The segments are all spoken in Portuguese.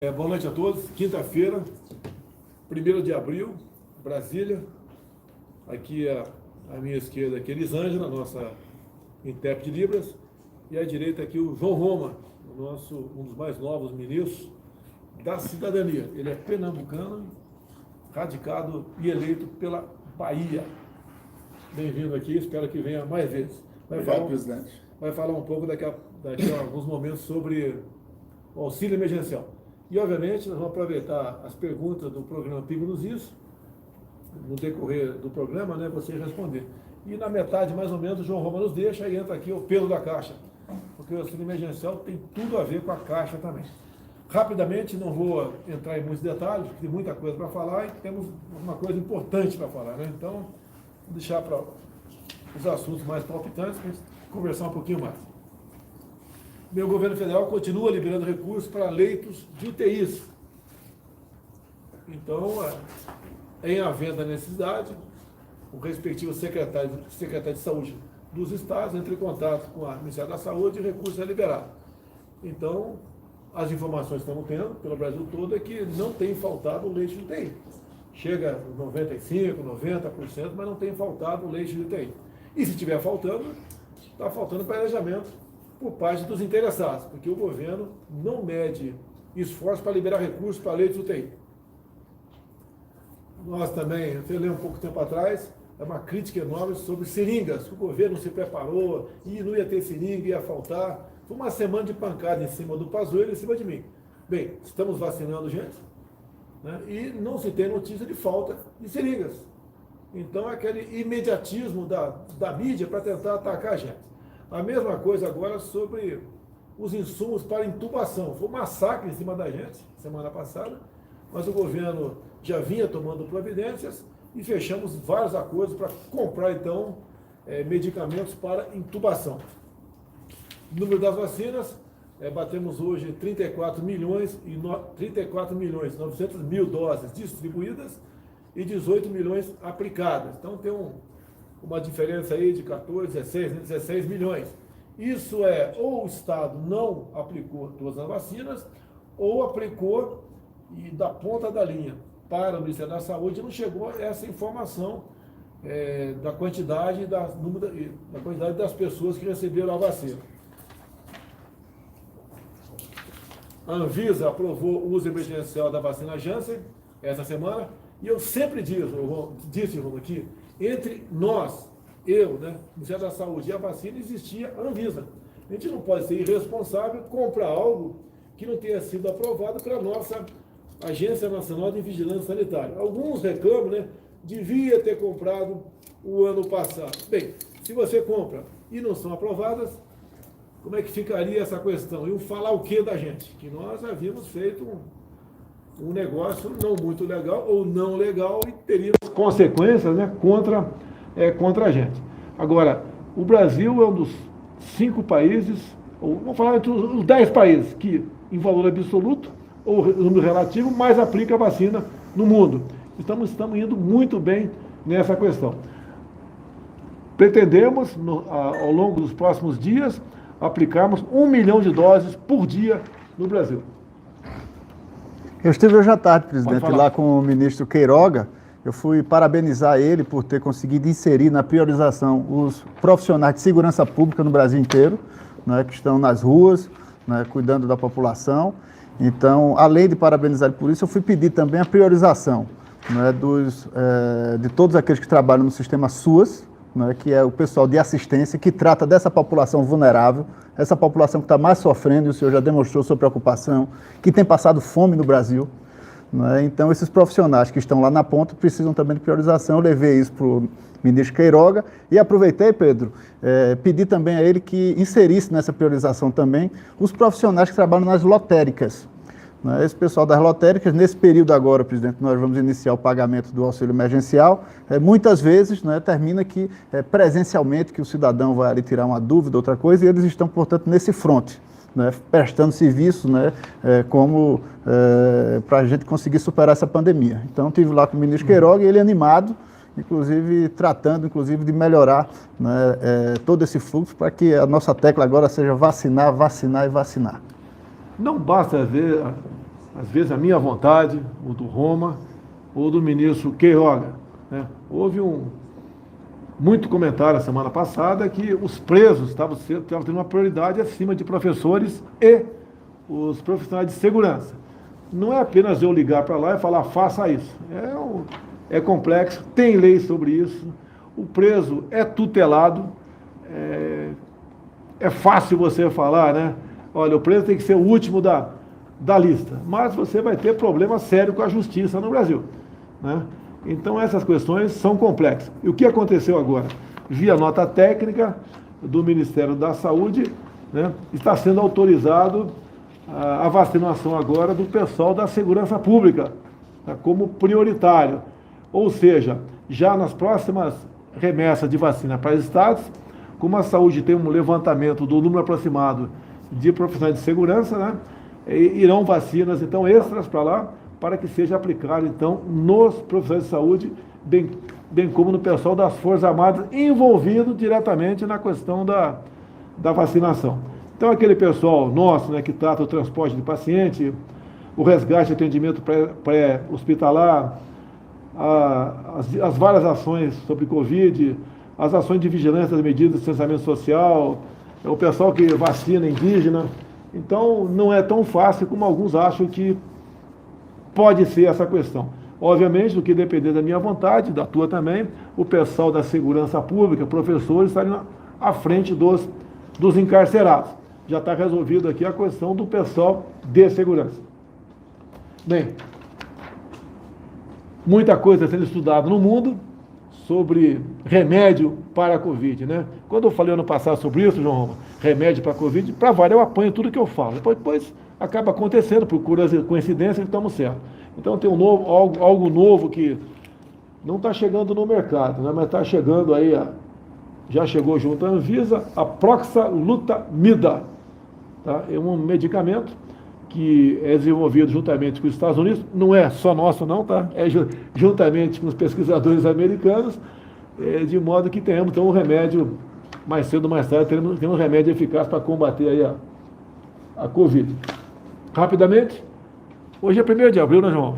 Boa noite a todos. Quinta-feira, 1º de abril, Brasília. Aqui à minha esquerda aqui, Elisângela, nossa intérprete de Libras. E à direita aqui o João Roma, um dos mais novos ministros da cidadania. Ele é pernambucano, radicado e eleito pela Bahia. Bem-vindo aqui, espero que venha mais vezes. Presidente. Vai falar um pouco daqui a alguns momentos sobre o auxílio emergencial. E, obviamente, nós vamos aproveitar as perguntas do programa Pingo nos Is, no decorrer do programa, né, você responder. E na metade, mais ou menos, o João Roma nos deixa e entra aqui o Pedro da Caixa, porque o auxílio emergencial tem tudo a ver com a Caixa também. Rapidamente, não vou entrar em muitos detalhes, porque tem muita coisa para falar e temos uma coisa importante para falar, né? Então, vou deixar para os assuntos mais palpitantes para a gente conversar um pouquinho mais. Meu governo federal continua liberando recursos para leitos de UTIs. Então, em havendo a necessidade, o respectivo secretário de Saúde dos estados entra em contato com o Ministério da Saúde e o recurso é liberado. Então, as informações que estamos tendo pelo Brasil todo é que não tem faltado leite de UTI. Chega a 95%, 90%, mas não tem faltado leite de UTI. E se estiver faltando, está faltando planejamento por parte dos interessados, porque o governo não mede esforço para liberar recursos para leitos UTI. Nós também, eu li um pouco tempo atrás, é uma crítica enorme sobre seringas, que o governo se preparou e não ia ter seringa, ia faltar. Foi uma semana de pancada em cima do Pazuello e em cima de mim. Bem, estamos vacinando gente, né, e não se tem notícia de falta de seringas. Então é aquele imediatismo da mídia para tentar atacar a gente. A mesma coisa agora sobre os insumos para intubação. Foi um massacre em cima da gente semana passada, mas o governo já vinha tomando providências e fechamos vários acordos para comprar, então, medicamentos para intubação. O número das vacinas, batemos hoje 34 milhões e 900 mil doses distribuídas e 18 milhões aplicadas. Então tem uma diferença aí de 14, 16 milhões. Isso ou o Estado não aplicou todas as vacinas, ou aplicou e da ponta da linha para o Ministério da Saúde não chegou essa informação da quantidade da quantidade das pessoas que receberam a vacina. A Anvisa aprovou o uso emergencial da vacina Janssen essa semana, e eu sempre disse, Romo, aqui, entre nós, Ministério da Saúde e a vacina, existia a Anvisa. A gente não pode ser irresponsável comprar algo que não tenha sido aprovado pela nossa Agência Nacional de Vigilância Sanitária. Alguns reclamam, né? Devia ter comprado o ano passado. Bem, se você compra e não são aprovadas, como é que ficaria essa questão? E falar o que da gente? Que nós havíamos feito um negócio não muito legal ou não legal e teríamos consequências, né, contra a gente. Agora, o Brasil é um dos 5 países, ou vamos falar entre os 10 países que, em valor absoluto ou número relativo, mais aplica a vacina no mundo. Estamos indo muito bem nessa questão. Pretendemos, ao longo dos próximos dias, aplicarmos 1 milhão de doses por dia no Brasil. Eu estive hoje à tarde, presidente, lá com o ministro Queiroga. Eu fui parabenizar ele por ter conseguido inserir na priorização os profissionais de segurança pública no Brasil inteiro, né, que estão nas ruas, né, cuidando da população. Então, além de parabenizar ele por isso, eu fui pedir também a priorização, né, de todos aqueles que trabalham no sistema SUAS, né, que é o pessoal de assistência, que trata dessa população vulnerável, essa população que está mais sofrendo, e o senhor já demonstrou sua preocupação, que tem passado fome no Brasil. Né? Então, esses profissionais que estão lá na ponta precisam também de priorização. Eu levei isso para o ministro Queiroga e aproveitei, Pedro, pedi também a ele que inserisse nessa priorização também os profissionais que trabalham nas lotéricas. Né? Esse pessoal das lotéricas, nesse período agora, presidente, nós vamos iniciar o pagamento do auxílio emergencial, muitas vezes, né, termina que presencialmente que o cidadão vai ali tirar uma dúvida, outra coisa, e eles estão, portanto, nesse fronte, né, prestando serviço, né, para a gente conseguir superar essa pandemia. Então, estive lá com o ministro Queiroga e ele animado, inclusive tratando de melhorar, né, todo esse fluxo para que a nossa tecla agora seja vacinar, vacinar e vacinar. Não basta ver às vezes a minha vontade, ou do Roma, ou do ministro Queiroga, né? Houve muito comentário a semana passada que os presos estavam tendo uma prioridade acima de professores e os profissionais de segurança. Não é apenas eu ligar para lá e falar, faça isso. É complexo, tem lei sobre isso, o preso é tutelado, é fácil você falar, né? Olha, o preso tem que ser o último da lista, mas você vai ter problema sério com a justiça no Brasil, né? Então essas questões são complexas. E o que aconteceu agora? Via nota técnica do Ministério da Saúde, né, está sendo autorizado a vacinação agora do pessoal da segurança pública, tá, como prioritário. Ou seja, já nas próximas remessas de vacina para os estados, como a saúde tem um levantamento do número aproximado de profissionais de segurança, né, irão vacinas então extras para lá, para que seja aplicado então nos profissionais de saúde, bem como no pessoal das Forças Armadas envolvido diretamente na questão da vacinação. Então aquele pessoal nosso, né, que trata o transporte de paciente, o resgate e atendimento pré-hospitalar, as várias ações sobre Covid, as ações de vigilância das medidas de distanciamento social, o pessoal que vacina indígena. Então não é tão fácil como alguns acham que pode ser essa questão. Obviamente, do que depender da minha vontade, da tua também, o pessoal da segurança pública, professores, estariam à frente dos encarcerados. Já está resolvido aqui a questão do pessoal de segurança. Bem, muita coisa sendo estudada no mundo sobre remédio para a Covid, né? Quando eu falei ano passado sobre isso, João Roma, remédio para a Covid, para variar eu apanho tudo que eu falo. Depois acaba acontecendo, por coincidência, e estamos certos. Então tem algo novo que não está chegando no mercado, né, mas está chegando aí, já chegou junto à Anvisa, a proxalutamida. Tá? É um medicamento que é desenvolvido juntamente com os Estados Unidos, não é só nosso não, tá? É juntamente com os pesquisadores americanos, de modo que tenhamos então um remédio, mais cedo ou mais tarde, temos um remédio eficaz para combater aí a Covid. Rapidamente, hoje é 1º de abril, né, João?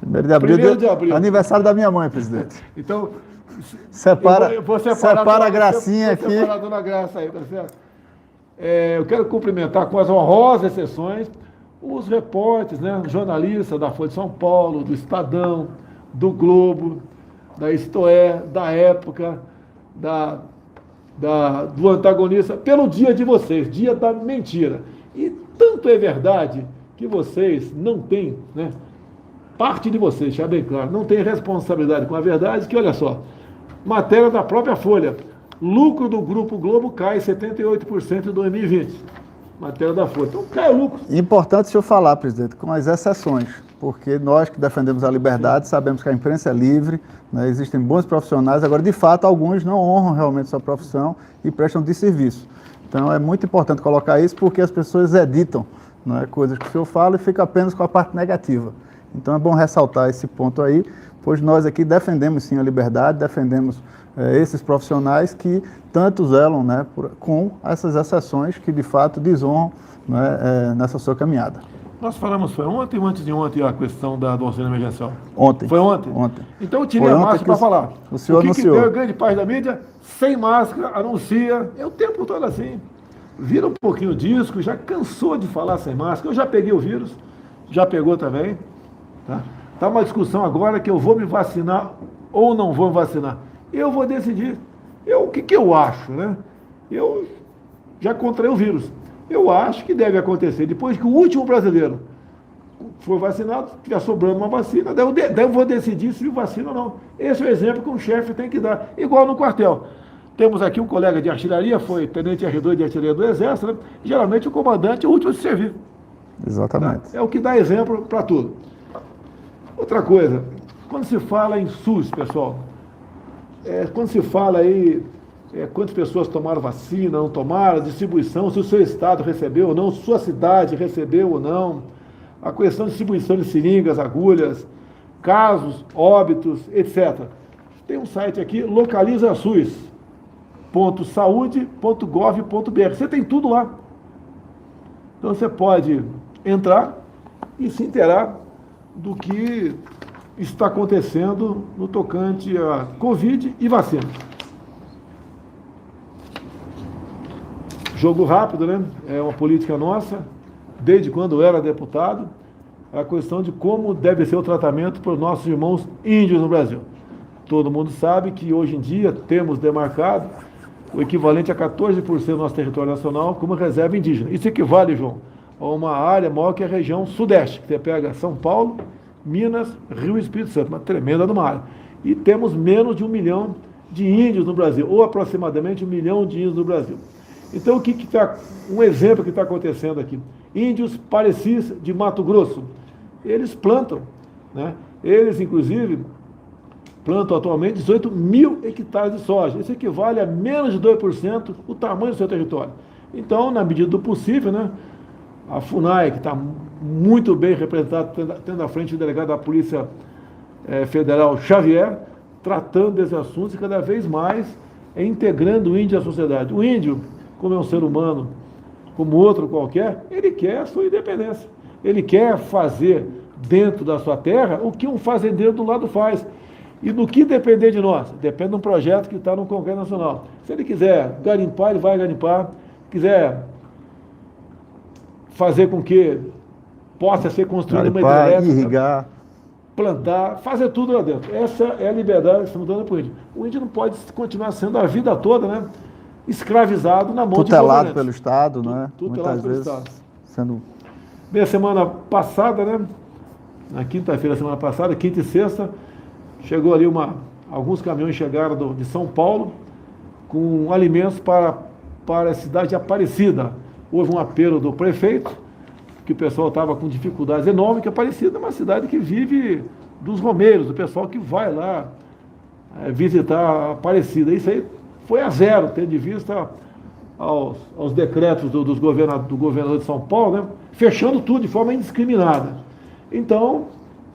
1º de abril. Aniversário da minha mãe, presidente. Então, separa a gracinha aqui. Separa a dona Graça aí, tá certo? Eu quero cumprimentar com as honrosas exceções os repórteres, né, jornalistas da Folha de São Paulo, do Estadão, do Globo, da Istoé, da Época, do Antagonista, pelo dia de vocês, dia da mentira. E tanto é verdade que vocês não têm, né, parte de vocês, deixar bem claro, não tem responsabilidade com a verdade, que olha só, matéria da própria Folha, lucro do Grupo Globo cai 78% em 2020, matéria da Folha, então cai o lucro. Importante o senhor falar, presidente, com as exceções, porque nós que defendemos a liberdade, sabemos que a imprensa é livre, né, existem bons profissionais, agora de fato alguns não honram realmente sua profissão e prestam desserviço. Então é muito importante colocar isso porque as pessoas editam, né, coisas que o senhor fala e fica apenas com a parte negativa. Então é bom ressaltar esse ponto aí, pois nós aqui defendemos sim a liberdade, defendemos esses profissionais que tanto zelam, né, com essas exceções que de fato desonram, né, nessa sua caminhada. Nós falamos, foi ontem ou antes de ontem a questão do auxílio emergencial? Ontem. Foi ontem? Ontem. Então eu tirei a máscara para falar. O senhor anunciou. Que deu grande parte da mídia, sem máscara, anuncia, o tempo todo assim. Vira um pouquinho o disco, já cansou de falar sem máscara. Eu já peguei o vírus, já pegou também. Tá uma discussão agora que eu vou me vacinar ou não vou me vacinar. Eu vou decidir. O que eu acho, né? Eu já contraí o vírus. Eu acho que deve acontecer, depois que o último brasileiro for vacinado, estiver sobrando uma vacina, daí eu vou decidir se vacina ou não. Esse é o exemplo que um chefe tem que dar, igual no quartel. Temos aqui um colega de artilharia, foi tenente R2 de artilharia do Exército, né? Geralmente o comandante é o último a se servir. Exatamente. Tá? É o que dá exemplo para tudo. Outra coisa, quando se fala em SUS, pessoal, quando se fala aí quantas pessoas tomaram vacina, não tomaram, distribuição, se o seu estado recebeu ou não, se sua cidade recebeu ou não, a questão de distribuição de seringas, agulhas, casos, óbitos, etc. Tem um site aqui, localizasus.saude.gov.br. Você tem tudo lá. Então você pode entrar, e se inteirar do que está acontecendo no tocante a Covid e vacina. Jogo rápido, né? É uma política nossa, desde quando eu era deputado, a questão de como deve ser o tratamento para os nossos irmãos índios no Brasil. Todo mundo sabe que hoje em dia temos demarcado o equivalente a 14% do nosso território nacional como reserva indígena. Isso equivale, João, a uma área maior que a região sudeste, que você pega São Paulo, Minas, Rio e Espírito Santo, uma tremenda numa área. E temos menos de 1 milhão de índios no Brasil, ou aproximadamente 1 milhão de índios no Brasil. Então, um exemplo que está acontecendo aqui. Índios parecis de Mato Grosso, eles plantam, né? Eles, inclusive, plantam atualmente 18 mil hectares de soja. Isso equivale a menos de 2% o tamanho do seu território. Então, na medida do possível, né, a FUNAI, que está muito bem representada, tendo à frente o delegado da Polícia Federal Xavier, tratando desses assuntos e cada vez mais integrando o índio à sociedade. O índio, como é um ser humano, como outro qualquer, ele quer a sua independência. Ele quer fazer dentro da sua terra o que um fazendeiro do lado faz. E do que depender de nós? Depende de um projeto que está no Congresso Nacional. Se ele quiser garimpar, ele vai garimpar. Quiser fazer com que possa ser construída uma hidrelétrica, irrigar, plantar, fazer tudo lá dentro. Essa é a liberdade que estamos dando para o índio. O índio não pode continuar sendo a vida toda, né, escravizado na mão de governantes. Tutelado pelo Estado, né? Tutelado pelo vezes Estado. Sendo... Bem, a semana passada, né, na quinta-feira, semana passada, quinta e sexta, chegou ali alguns caminhões chegaram de São Paulo com alimentos para a cidade de Aparecida. Houve um apelo do prefeito, que o pessoal estava com dificuldades enormes, que Aparecida é uma cidade que vive dos romeiros, do pessoal que vai lá visitar Aparecida. Isso aí foi a zero, tendo em vista aos decretos do governador de São Paulo, né, fechando tudo de forma indiscriminada. Então,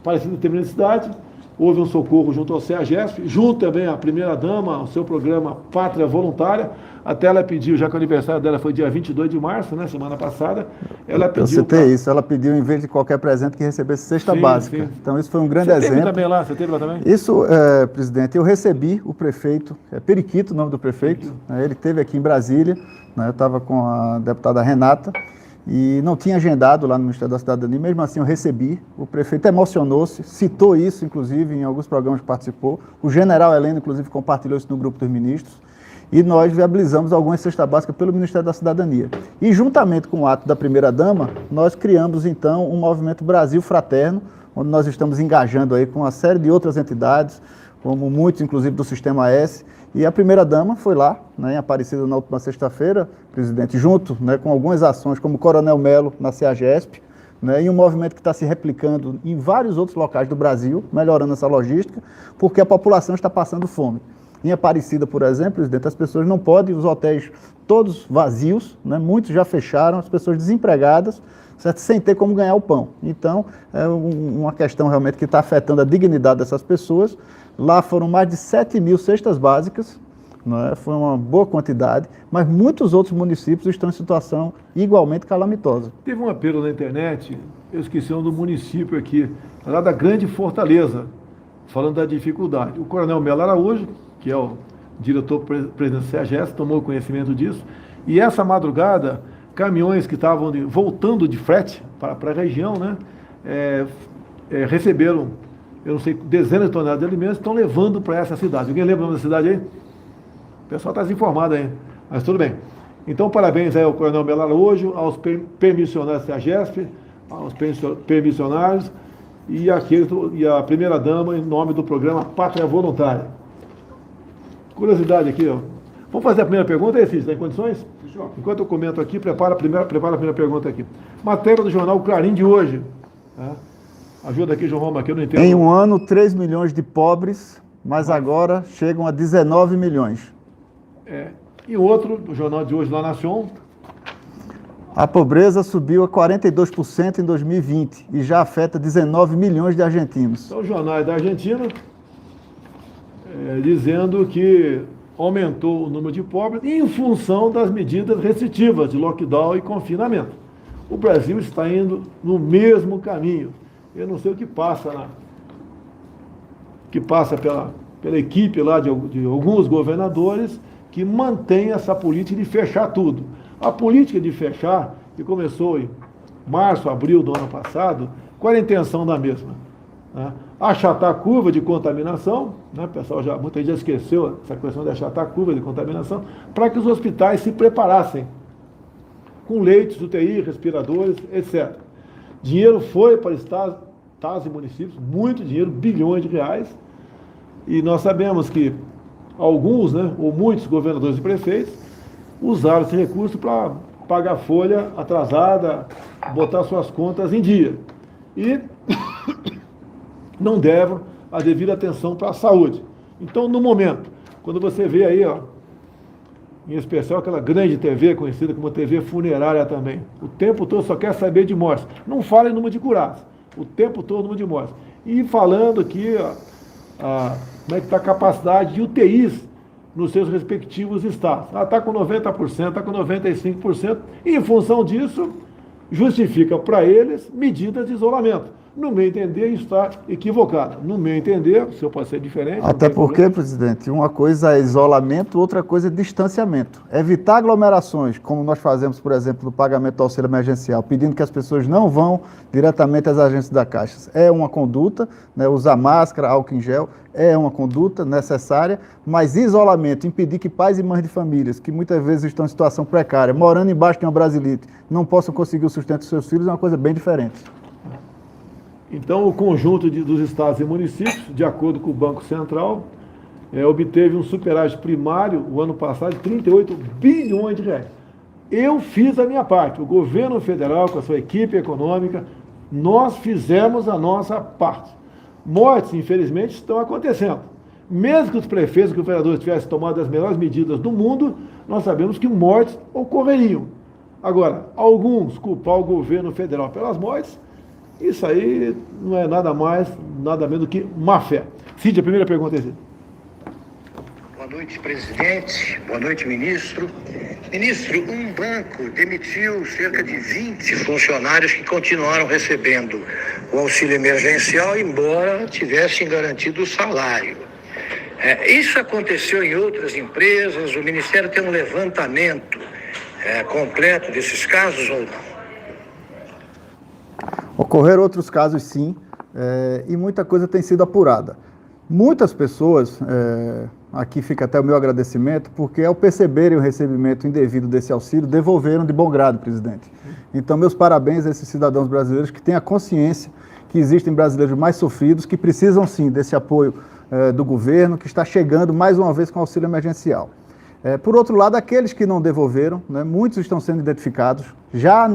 Aparecida terminou a cidade, houve um socorro junto ao CEAGESP, junto também à primeira-dama, ao seu programa Pátria Voluntária. Até ela pediu, já que o aniversário dela foi dia 22 de março, né, semana passada, ela pediu... Eu citei isso, ela pediu, em vez de qualquer presente, que recebesse cesta básica. Sim. Então, isso foi um grande exemplo. Você teve lá também? Isso, presidente, eu recebi o prefeito, Periquito, o nome do prefeito, né, ele esteve aqui em Brasília, né, eu estava com a deputada Renata, e não tinha agendado lá no Ministério da Cidadania, mesmo assim eu recebi, o prefeito emocionou-se, citou isso, inclusive, em alguns programas que participou, o general Heleno, inclusive, compartilhou isso no grupo dos ministros, e nós viabilizamos algumas cestas básicas pelo Ministério da Cidadania. E, juntamente com o ato da primeira-dama, nós criamos, então, um movimento Brasil Fraterno, onde nós estamos engajando aí com uma série de outras entidades, como muitos, inclusive, do Sistema S, e a primeira-dama foi lá, né, em Aparecida na última sexta-feira, presidente, junto, né, com algumas ações, como o Coronel Melo na CEAGESP, né, e um movimento que está se replicando em vários outros locais do Brasil, melhorando essa logística, porque a população está passando fome. Em Aparecida, por exemplo, presidente, as pessoas não podem, os hotéis todos vazios, né, muitos já fecharam, as pessoas desempregadas, certo? Sem ter como ganhar o pão. Então, é uma questão realmente que está afetando a dignidade dessas pessoas. Lá foram mais de 7 mil cestas básicas, né? Foi uma boa quantidade, mas muitos outros municípios estão em situação igualmente calamitosa. Teve um apelo na internet, eu esqueci o nome do município aqui, lá da Grande Fortaleza, falando da dificuldade. O Coronel Melo Araújo, que é o diretor-presidente do CEAGESP, tomou conhecimento disso, e essa madrugada, caminhões que estavam voltando de frete para a região, né, receberam, eu não sei, dezenas de toneladas de alimentos, estão levando para essa cidade. Alguém lembra o nome da cidade aí? O pessoal está desinformado aí, mas tudo bem. Então, parabéns aí ao Coronel Melo Araújo, aos permissionários do CEAGESP, aos permissionários e a primeira-dama, em nome do programa Pátria Voluntária. Curiosidade aqui, ó. Vamos fazer a primeira pergunta aí, Cícero, está em condições? Enquanto eu comento aqui, prepara a primeira pergunta aqui. Matéria do jornal Clarim de hoje. Tá? Ajuda aqui, João Roma, aqui eu não entendo. Em um ano, 3 milhões de pobres, mas agora chegam a 19 milhões. E outro, do jornal de hoje, La Nación. A pobreza subiu a 42% em 2020 e já afeta 19 milhões de argentinos. Então, o jornal da Argentina, dizendo que aumentou o número de pobres em função das medidas restritivas de lockdown e confinamento. O Brasil está indo no mesmo caminho. Eu não sei o que passa pela equipe lá de alguns governadores que mantém essa política de fechar tudo. A política de fechar, que começou em março, abril do ano passado, qual era a intenção da mesma? Né? Achatar a curva de contaminação, né? O pessoal muita gente já esqueceu essa questão de achatar a curva de contaminação, para que os hospitais se preparassem com leitos, UTI, respiradores, etc. Dinheiro foi para estados e municípios, muito dinheiro, bilhões de reais, e nós sabemos que alguns, né, ou muitos governadores e prefeitos usaram esse recurso para pagar folha atrasada, botar suas contas em dia. E não deram a devida atenção para a saúde. Então, no momento, quando você vê aí, ó, em especial aquela grande TV, conhecida como TV funerária também, o tempo todo só quer saber de mortes. Não fala em número de curados, o tempo todo número de mortes. E falando aqui, como é que está a capacidade de UTIs nos seus respectivos estados. Está com 90%, está com 95%, e em função disso, justifica para eles medidas de isolamento. No meu entender, está equivocado. No meu entender, o senhor pode ser diferente. Até porque, presidente, uma coisa é isolamento, outra coisa é distanciamento. Evitar aglomerações, como nós fazemos, por exemplo, no pagamento do auxílio emergencial, pedindo que as pessoas não vão diretamente às agências da Caixa. É uma conduta, né, usar máscara, álcool em gel, é uma conduta necessária, mas isolamento, impedir que pais e mães de famílias, que muitas vezes estão em situação precária, morando embaixo de uma brasilite, não possam conseguir o sustento dos seus filhos, é uma coisa bem diferente. Então, o conjunto dos estados e municípios, de acordo com o Banco Central, obteve um superávit primário, o ano passado, de 38 bilhões de reais. Eu fiz a minha parte, o governo federal, com a sua equipe econômica, nós fizemos a nossa parte. Mortes, infelizmente, estão acontecendo. Mesmo que os prefeitos e governadores tivessem tomado as melhores medidas do mundo, nós sabemos que mortes ocorreriam. Agora, alguns culpar o governo federal pelas mortes, isso aí não é nada mais, nada menos do que má fé. Cid, a primeira pergunta é essa. Boa noite, presidente. Boa noite, ministro. Ministro, um banco demitiu cerca de 20 funcionários que continuaram recebendo o auxílio emergencial, embora tivessem garantido o salário. Isso aconteceu em outras empresas? O Ministério tem um levantamento completo desses casos ou não? Ocorreram outros casos, sim, e muita coisa tem sido apurada. Muitas pessoas, aqui fica até o meu agradecimento, porque ao perceberem o recebimento indevido desse auxílio, devolveram de bom grado, presidente. Então, meus parabéns a esses cidadãos brasileiros que têm a consciência que existem brasileiros mais sofridos, que precisam, sim, desse apoio do governo, que está chegando mais uma vez com o auxílio emergencial. Por outro lado, aqueles que não devolveram, né, muitos estão sendo identificados. Já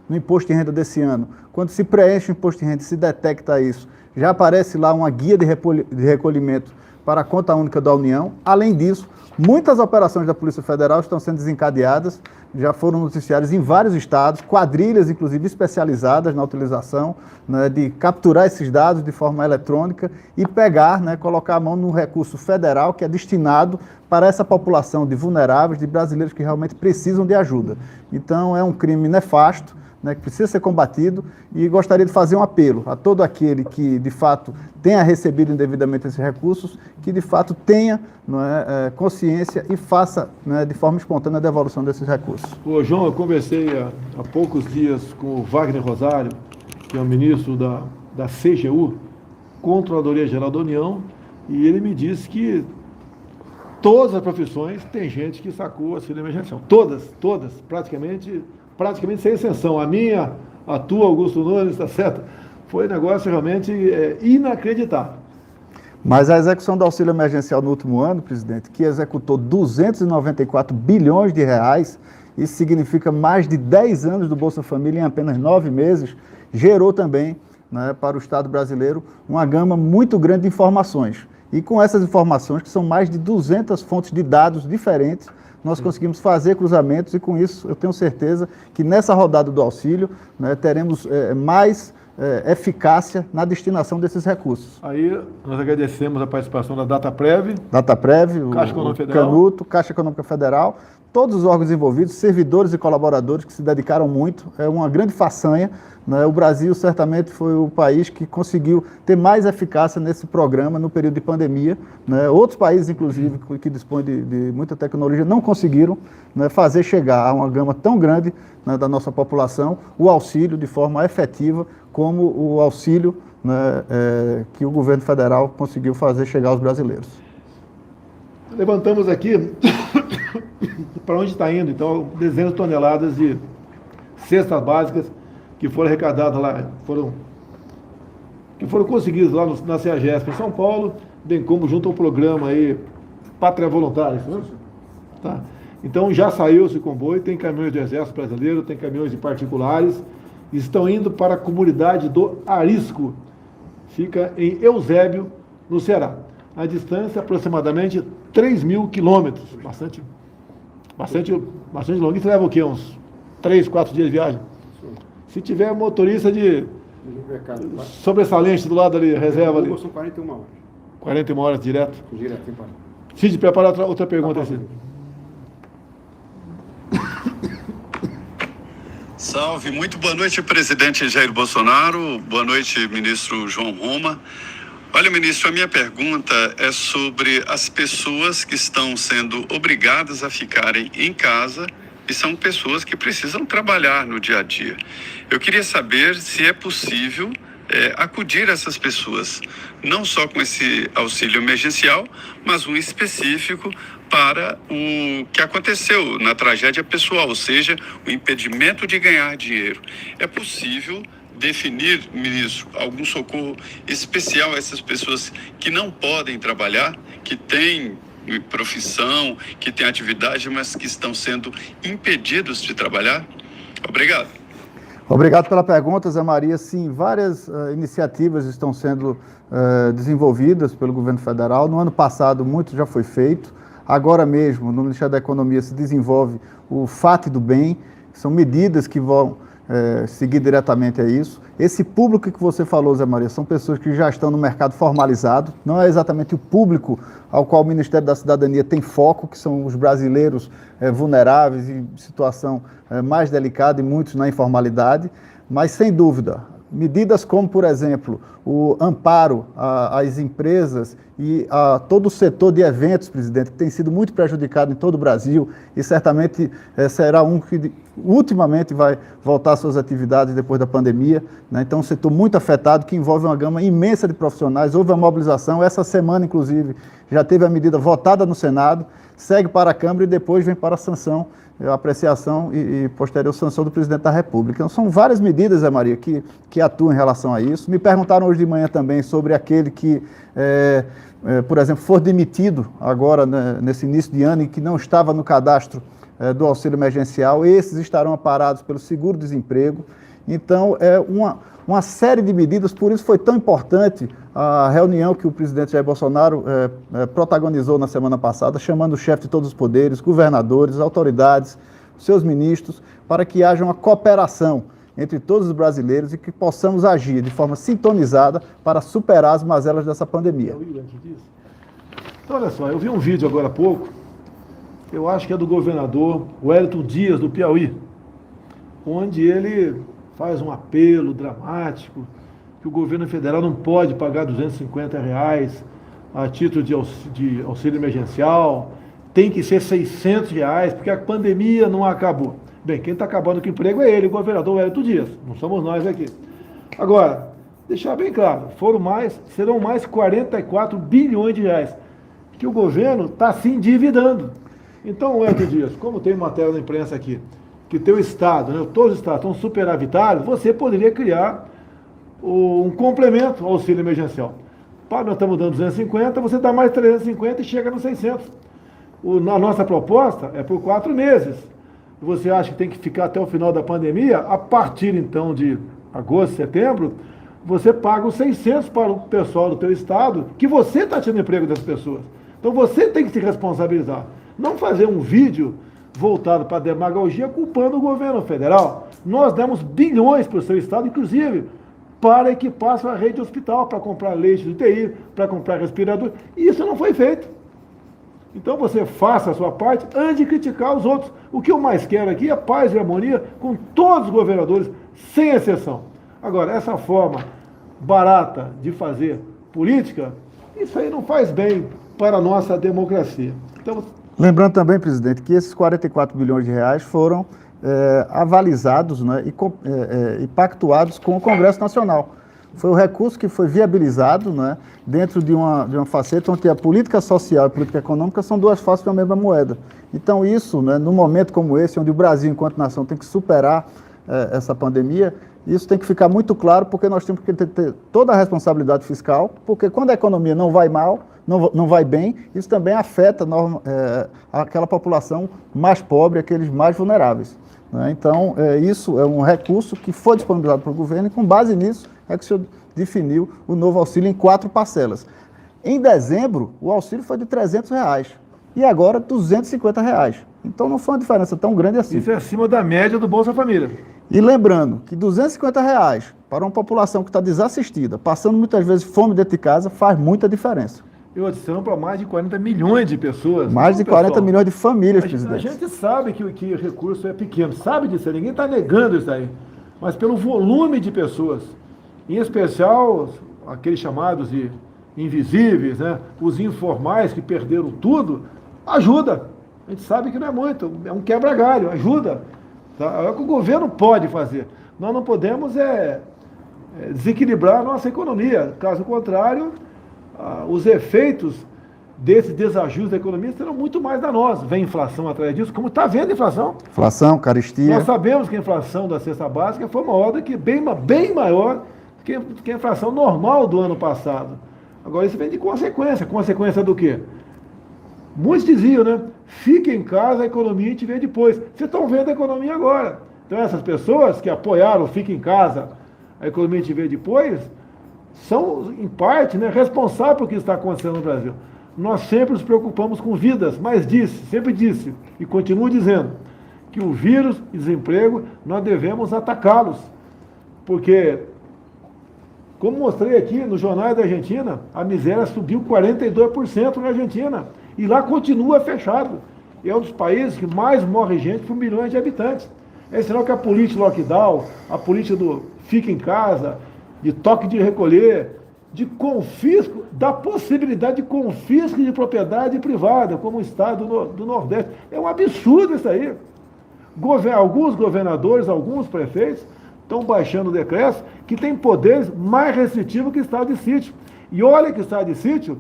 no imposto de renda desse ano, quando se preenche o imposto de renda e se detecta isso, já aparece lá uma guia de recolhimento para a conta única da União. Além disso, muitas operações da Polícia Federal estão sendo desencadeadas, já foram noticiadas em vários estados, quadrilhas, inclusive, especializadas na utilização, né, de capturar esses dados de forma eletrônica e pegar, né, colocar a mão no recurso federal que é destinado para essa população de vulneráveis, de brasileiros que realmente precisam de ajuda. Então, é um crime nefasto, né, que precisa ser combatido, e gostaria de fazer um apelo a todo aquele que, de fato, tenha recebido indevidamente esses recursos, que, de fato, tenha, não é, consciência e faça, né, de forma espontânea a devolução desses recursos. Ô, João, eu conversei há poucos dias com o Wagner Rosário, que é o ministro da CGU, Controladoria Geral da União, e ele me disse que todas as profissões tem gente que sacou auxílio emergencial. Todas, praticamente sem exceção. A minha, a tua, Augusto Nunes, está certo? Foi um negócio realmente inacreditável. Mas a execução do auxílio emergencial no último ano, presidente, que executou 294 bilhões de reais, isso significa mais de 10 anos do Bolsa Família em apenas 9 meses, gerou também, né, para o Estado brasileiro uma gama muito grande de informações. E com essas informações, que são mais de 200 fontes de dados diferentes, nós conseguimos fazer cruzamentos, e com isso eu tenho certeza que nessa rodada do auxílio, né, teremos mais eficácia na destinação desses recursos. Aí nós agradecemos a participação da Dataprev, Dataprev, Caixa Econômica Federal, Canuto, Caixa Econômica Federal, todos os órgãos envolvidos, servidores e colaboradores que se dedicaram muito, é uma grande façanha, né? O Brasil certamente foi o país que conseguiu ter mais eficácia nesse programa no período de pandemia, né? Outros países, inclusive, que dispõem de muita tecnologia, não conseguiram, né, fazer chegar a uma gama tão grande, né, da nossa população o auxílio de forma efetiva, como o auxílio, né, que o governo federal conseguiu fazer chegar aos brasileiros. Levantamos aqui para onde está indo, então, dezenas de toneladas de cestas básicas que foram arrecadadas lá, que foram conseguidas lá na CEAGESP em São Paulo, bem como junto ao programa aí Pátria Voluntária, né? Tá. Então já saiu esse comboio, tem caminhões do Exército Brasileiro, tem caminhões de particulares, estão indo para a comunidade do Arisco, fica em Eusébio, no Ceará. A distância aproximadamente 3.000 quilômetros, bastante longo. Isso leva o quê? Uns 3, 4 dias de viagem? Se tiver motorista de sobressalente do lado ali, reserva ali. São 41 horas. 41 horas direto? Direto, sem parar. Cid, prepara outra pergunta assim. Salve, muito boa noite, presidente Jair Bolsonaro, boa noite, ministro João Roma. Olha, ministro, a minha pergunta é sobre as pessoas que estão sendo obrigadas a ficarem em casa e são pessoas que precisam trabalhar no dia a dia. Eu queria saber se é possível acudir essas pessoas, não só com esse auxílio emergencial, mas um específico para o que aconteceu na tragédia pessoal, ou seja, o impedimento de ganhar dinheiro. É possível definir, ministro, algum socorro especial a essas pessoas que não podem trabalhar, que têm profissão, que têm atividade, mas que estão sendo impedidos de trabalhar? Obrigado. Obrigado pela pergunta, Zé Maria. Sim, várias iniciativas estão sendo desenvolvidas pelo governo federal. No ano passado, muito já foi feito. Agora mesmo, no Ministério da Economia, se desenvolve o FAT do Bem, que são medidas que vão seguir diretamente a isso. Esse público que você falou, Zé Maria, são pessoas que já estão no mercado formalizado, não é exatamente o público ao qual o Ministério da Cidadania tem foco, que são os brasileiros vulneráveis, em situação mais delicada e muitos na informalidade, mas sem dúvida, medidas como, por exemplo, o amparo às empresas e a todo o setor de eventos, presidente, que tem sido muito prejudicado em todo o Brasil e certamente será um que ultimamente vai voltar às suas atividades depois da pandemia, né? Então, um setor muito afetado que envolve uma gama imensa de profissionais. Houve a mobilização, essa semana, inclusive, já teve a medida votada no Senado, segue para a Câmara e depois vem para a sanção, a apreciação e posterior sanção do presidente da República. Então, são várias medidas, Zé Maria, que atuam em relação a isso. Me perguntaram hoje de manhã também sobre aquele que, por exemplo, for demitido agora, né, nesse início de ano e que não estava no cadastro do auxílio emergencial. Esses estarão amparados pelo seguro-desemprego. Então, uma série de medidas, por isso foi tão importante a reunião que o presidente Jair Bolsonaro protagonizou na semana passada, chamando o chefe de todos os poderes, governadores, autoridades, seus ministros, para que haja uma cooperação entre todos os brasileiros e que possamos agir de forma sintonizada para superar as mazelas dessa pandemia. Então, olha só, eu vi um vídeo agora há pouco, eu acho que é do governador Wellington Dias, do Piauí, onde ele faz um apelo dramático que o governo federal não pode pagar R$250 a título de auxílio emergencial, tem que ser R$600, porque a pandemia não acabou. Bem, quem está acabando com o emprego é ele, o governador Wellington Dias, não somos nós aqui. Agora, deixar bem claro, serão mais 44 bilhões de reais que o governo está se endividando. Então, Wellington Dias, como tem matéria na imprensa aqui, que teu estado, né, todos os estados estão superavitários, você poderia criar um complemento ao auxílio emergencial. Nós estamos dando 250, você dá mais 350 e chega nos 600. A nossa proposta é por 4 meses. Você acha que tem que ficar até o final da pandemia? A partir, então, de agosto, setembro, você paga os 600 para o pessoal do teu estado, que você está tirando emprego das pessoas. Então, você tem que se responsabilizar. Não fazer um vídeo voltado para a demagogia culpando o governo federal. Nós demos bilhões para o seu estado, inclusive para equipar sua rede hospital, para comprar leite de UTI, para comprar respirador. E isso não foi feito. Então você faça a sua parte antes de criticar os outros. O que eu mais quero aqui é paz e harmonia com todos os governadores, sem exceção. Agora, essa forma barata de fazer política, isso aí não faz bem para a nossa democracia. Então, lembrando também, presidente, que esses 44 bilhões de reais foram avalizados, né, e pactuados com o Congresso Nacional. Foi o recurso que foi viabilizado, né, dentro de uma faceta onde a política social e a política econômica são duas faces de uma mesma moeda. Então isso, né, num momento como esse, onde o Brasil, enquanto nação, tem que superar essa pandemia, isso tem que ficar muito claro, porque nós temos que ter toda a responsabilidade fiscal, porque quando a economia não vai mal, não vai bem, isso também afeta aquela população mais pobre, aqueles mais vulneráveis, né? Então, isso é um recurso que foi disponibilizado para o governo e, com base nisso, é que o senhor definiu o novo auxílio em 4 parcelas. Em dezembro, o auxílio foi de R$300 e agora R$250. Então, não foi uma diferença tão grande assim. Isso é acima da média do Bolsa Família. E lembrando que R$250 para uma população que está desassistida, passando muitas vezes fome dentro de casa, faz muita diferença. Eu adiciono para mais de 40 milhões de pessoas. Mais de 40 milhões de famílias, presidente. A gente sabe que o recurso é pequeno, sabe disso, ninguém está negando isso aí. Mas pelo volume de pessoas, em especial aqueles chamados de invisíveis, né? Os informais que perderam tudo, ajuda. A gente sabe que não é muito, é um quebra-galho, ajuda. Tá? É o que o governo pode fazer. Nós não podemos desequilibrar a nossa economia. Caso contrário, os efeitos desse desajuste da economia serão muito mais danosos. Vem inflação atrás disso, como está vendo a inflação. Inflação, carestia. Nós sabemos que a inflação da cesta básica foi maior do que, bem maior do que a inflação normal do ano passado. Agora isso vem de consequência. Consequência do quê? Muitos diziam, né? Fique em casa, a economia a gente vê depois. Vocês estão vendo a economia agora. Então essas pessoas que apoiaram o Fique em Casa, a economia a gente vê depois, são, em parte, né, responsáveis pelo que está acontecendo no Brasil. Nós sempre nos preocupamos com vidas, mas sempre disse, e continuo dizendo, que o vírus e desemprego, nós devemos atacá-los. Porque, como mostrei aqui no Jornal da Argentina, a miséria subiu 42% na Argentina. E lá continua fechado. E é um dos países que mais morre gente por milhões de habitantes. É sinal que a política do lockdown, a política do fica em casa, de toque de recolher, de confisco, da possibilidade de confisco de propriedade privada, como o estado do Nordeste. É um absurdo isso aí. Alguns governadores, alguns prefeitos, estão baixando decretos que têm poderes mais restritivos que o estado de sítio. E olha que o estado de sítio,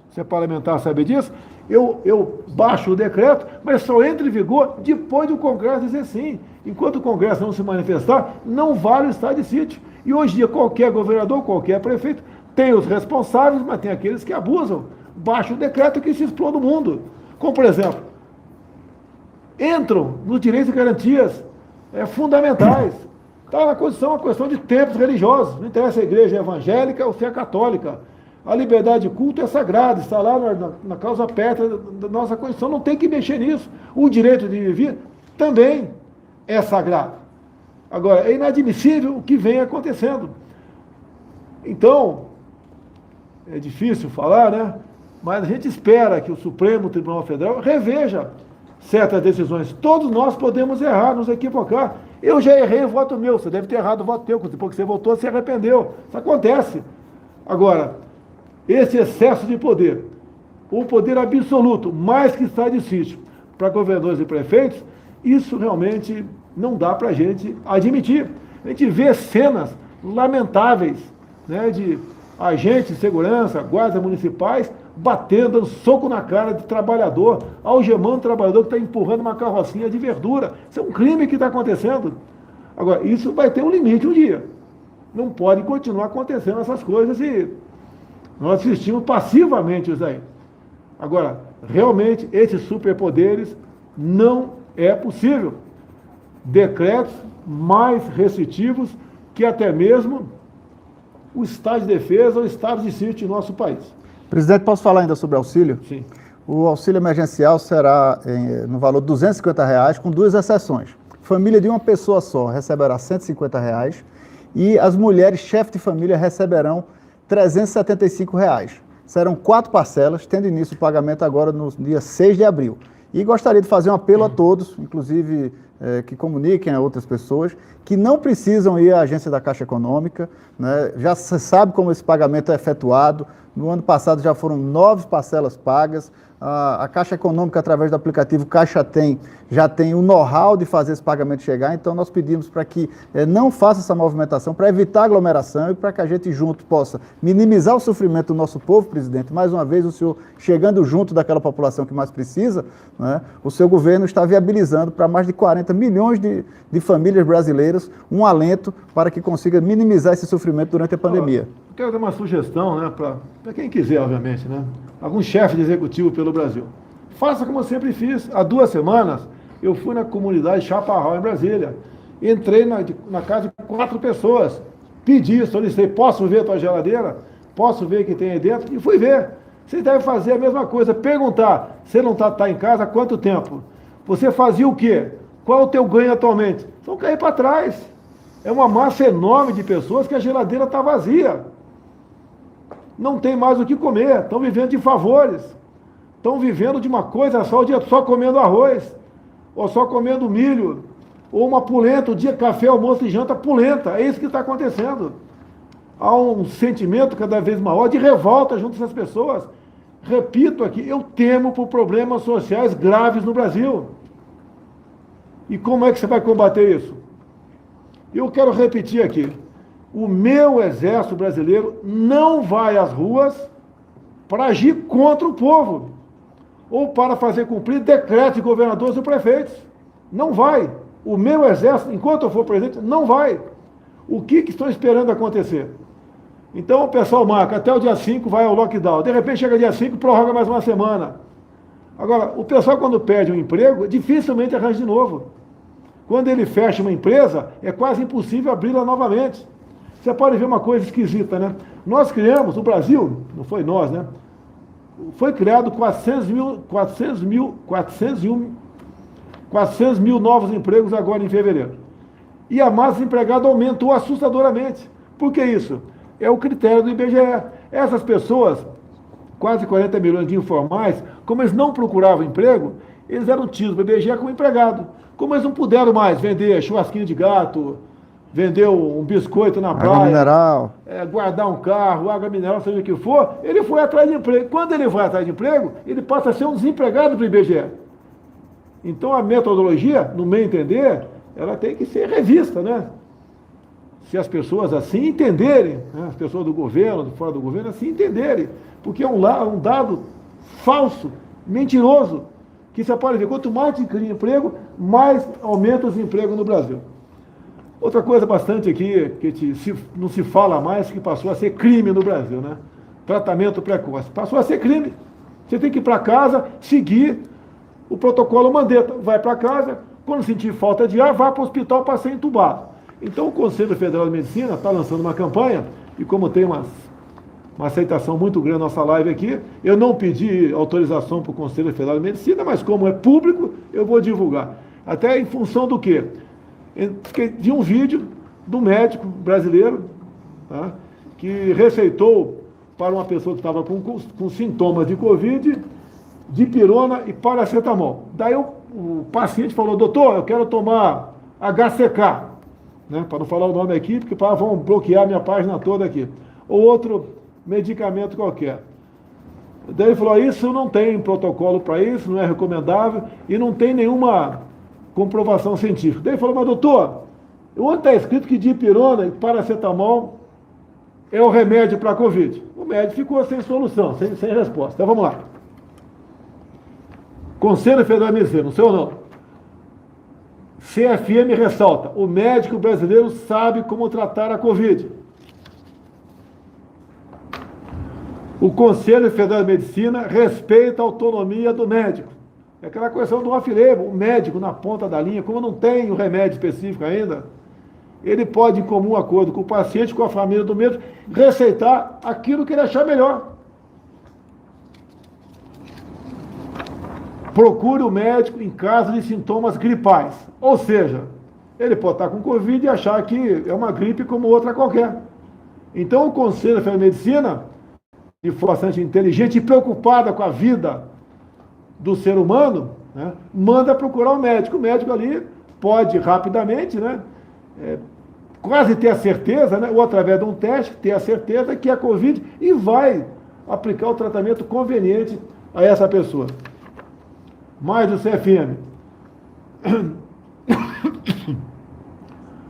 você é parlamentar sabe disso, eu baixo o decreto, mas só entra em vigor depois do Congresso dizer sim. Enquanto o Congresso não se manifestar, não vale o estado de sítio. E hoje em dia, qualquer governador, qualquer prefeito, tem os responsáveis, mas tem aqueles que abusam. Baixa o decreto que se explode o mundo. Como, por exemplo, entram nos direitos e garantias fundamentais. Está na Constituição a questão de templos religiosos. Não interessa a igreja evangélica ou se é católica. A liberdade de culto é sagrada, está lá na causa pétrea da nossa Constituição, não tem que mexer nisso. O direito de viver também é sagrado. Agora, é inadmissível o que vem acontecendo. Então, é difícil falar, né? Mas a gente espera que o Supremo Tribunal Federal reveja certas decisões. Todos nós podemos errar, nos equivocar. Eu já errei o voto meu, você deve ter errado o voto teu, depois que você votou, se arrependeu. Isso acontece. Agora, esse excesso de poder, o poder absoluto, mais que está de sítio, para governadores e prefeitos, isso realmente não dá para a gente admitir. A gente vê cenas lamentáveis, né, de agentes de segurança, guardas municipais, batendo, dando soco na cara de trabalhador, algemando o trabalhador que está empurrando uma carrocinha de verdura. Isso é um crime que está acontecendo. Agora, isso vai ter um limite um dia. Não pode continuar acontecendo essas coisas e nós assistimos passivamente isso aí. Agora, realmente, esses superpoderes não é possível. Decretos mais restritivos que até mesmo o estado de defesa ou o estado de sítio do nosso país. Presidente, posso falar ainda sobre auxílio? Sim. O auxílio emergencial será no valor de R$250, com 2 exceções. Família de uma pessoa só receberá R$150 e as mulheres chefes de família receberão R$375. Serão 4 parcelas, tendo início o pagamento agora no dia 6 de abril. E gostaria de fazer um apelo a todos, inclusive que comuniquem a outras pessoas, que não precisam ir à agência da Caixa Econômica, né? Já se sabe como esse pagamento é efetuado. No ano passado já foram 9 parcelas pagas. A Caixa Econômica, através do aplicativo Caixa Tem, já tem o know-how de fazer esse pagamento chegar, então nós pedimos para que não faça essa movimentação, para evitar aglomeração e para que a gente junto possa minimizar o sofrimento do nosso povo, presidente. Mais uma vez, o senhor chegando junto daquela população que mais precisa, né, o seu governo está viabilizando para mais de 40 milhões de famílias brasileiras um alento para que consiga minimizar esse sofrimento durante a pandemia. Eu quero dar uma sugestão, né, para quem quiser, obviamente, né? Algum chefe de executivo pelo Brasil. Faça como eu sempre fiz. Há 2 semanas, eu fui na comunidade Chaparral, em Brasília. Entrei na casa de 4 pessoas. Pedi, solicitei, posso ver a tua geladeira? Posso ver o que tem aí dentro? E fui ver. Você deve fazer a mesma coisa. Perguntar, você não está em casa há quanto tempo? Você fazia o quê? Qual é o teu ganho atualmente? Então cair para trás. É uma massa enorme de pessoas que a geladeira está vazia. Não tem mais o que comer, estão vivendo de favores, estão vivendo de uma coisa só, o dia só comendo arroz, ou só comendo milho, ou uma polenta, o dia café, almoço e janta, polenta, é isso que está acontecendo. Há um sentimento cada vez maior de revolta junto dessas pessoas. Repito aqui, eu temo por problemas sociais graves no Brasil. E como é que você vai combater isso? Eu quero repetir aqui. O meu exército brasileiro não vai às ruas para agir contra o povo ou para fazer cumprir decretos de governadores e prefeitos. Não vai. O meu exército, enquanto eu for presidente, não vai. O que estão esperando acontecer? Então o pessoal marca, até o dia 5 vai ao lockdown. De repente chega dia 5 prorroga mais uma semana. Agora, o pessoal quando perde um emprego, dificilmente arranja de novo. Quando ele fecha uma empresa, é quase impossível abri-la novamente. Você pode ver uma coisa esquisita, né? Nós criamos, o Brasil, não foi nós, né? Foi criado 400 mil novos empregos agora em fevereiro. E a massa de empregado aumentou assustadoramente. Por que isso? É o critério do IBGE. Essas pessoas, quase 40 milhões de informais, como eles não procuravam emprego, eles eram tidos pelo IBGE como empregado. Como eles não puderam mais vender churrasquinho de gato, vender um biscoito na praia, água mineral, guardar um carro, água mineral, seja o que for, ele foi atrás de emprego. Quando ele vai atrás de emprego, ele passa a ser um desempregado para o IBGE. Então a metodologia, no meu entender, ela tem que ser revista, né? Se as pessoas assim entenderem, né? As pessoas do governo, de fora do governo, assim entenderem, porque é um dado falso, mentiroso, que você pode ver, quanto mais se cria emprego, mais aumenta os empregos no Brasil. Outra coisa bastante aqui, que não se fala mais, que passou a ser crime no Brasil, né? Tratamento precoce. Passou a ser crime. Você tem que ir para casa, seguir o protocolo Mandetta. Vai para casa, quando sentir falta de ar, vai para o hospital para ser entubado. Então o Conselho Federal de Medicina está lançando uma campanha, e como tem uma aceitação muito grande na nossa live aqui, eu não pedi autorização para o Conselho Federal de Medicina, mas como é público, eu vou divulgar. Até em função do quê? De um vídeo do médico brasileiro, tá, que receitou para uma pessoa que estava com sintomas de Covid, dipirona e paracetamol. Daí o paciente falou, doutor, eu quero tomar HCK, né, para não falar o nome aqui, porque vão bloquear minha página toda aqui. Ou outro medicamento qualquer. Daí ele falou, isso não tem protocolo para isso, não é recomendável, e não tem nenhuma comprovação científica. Daí ele falou, mas doutor, onde está escrito que dipirona e paracetamol é o remédio para a Covid? O médico ficou sem solução, sem resposta. Então vamos lá. Conselho Federal de Medicina, não sei ou não. CFM ressalta, o médico brasileiro sabe como tratar a Covid. O Conselho Federal de Medicina respeita a autonomia do médico. É aquela questão do off-label, o médico na ponta da linha, como não tem o remédio específico ainda, ele pode, em comum acordo com o paciente, com a família do médico, receitar aquilo que ele achar melhor. Procure o médico em caso de sintomas gripais. Ou seja, ele pode estar com Covid e achar que é uma gripe como outra qualquer. Então, o Conselho Federal de Medicina de forma bastante inteligente e preocupada com a vida do ser humano, né, manda procurar um médico. O médico ali pode rapidamente, né, quase ter a certeza, né, ou através de um teste, ter a certeza que é Covid e vai aplicar o tratamento conveniente a essa pessoa. Mais do CFM.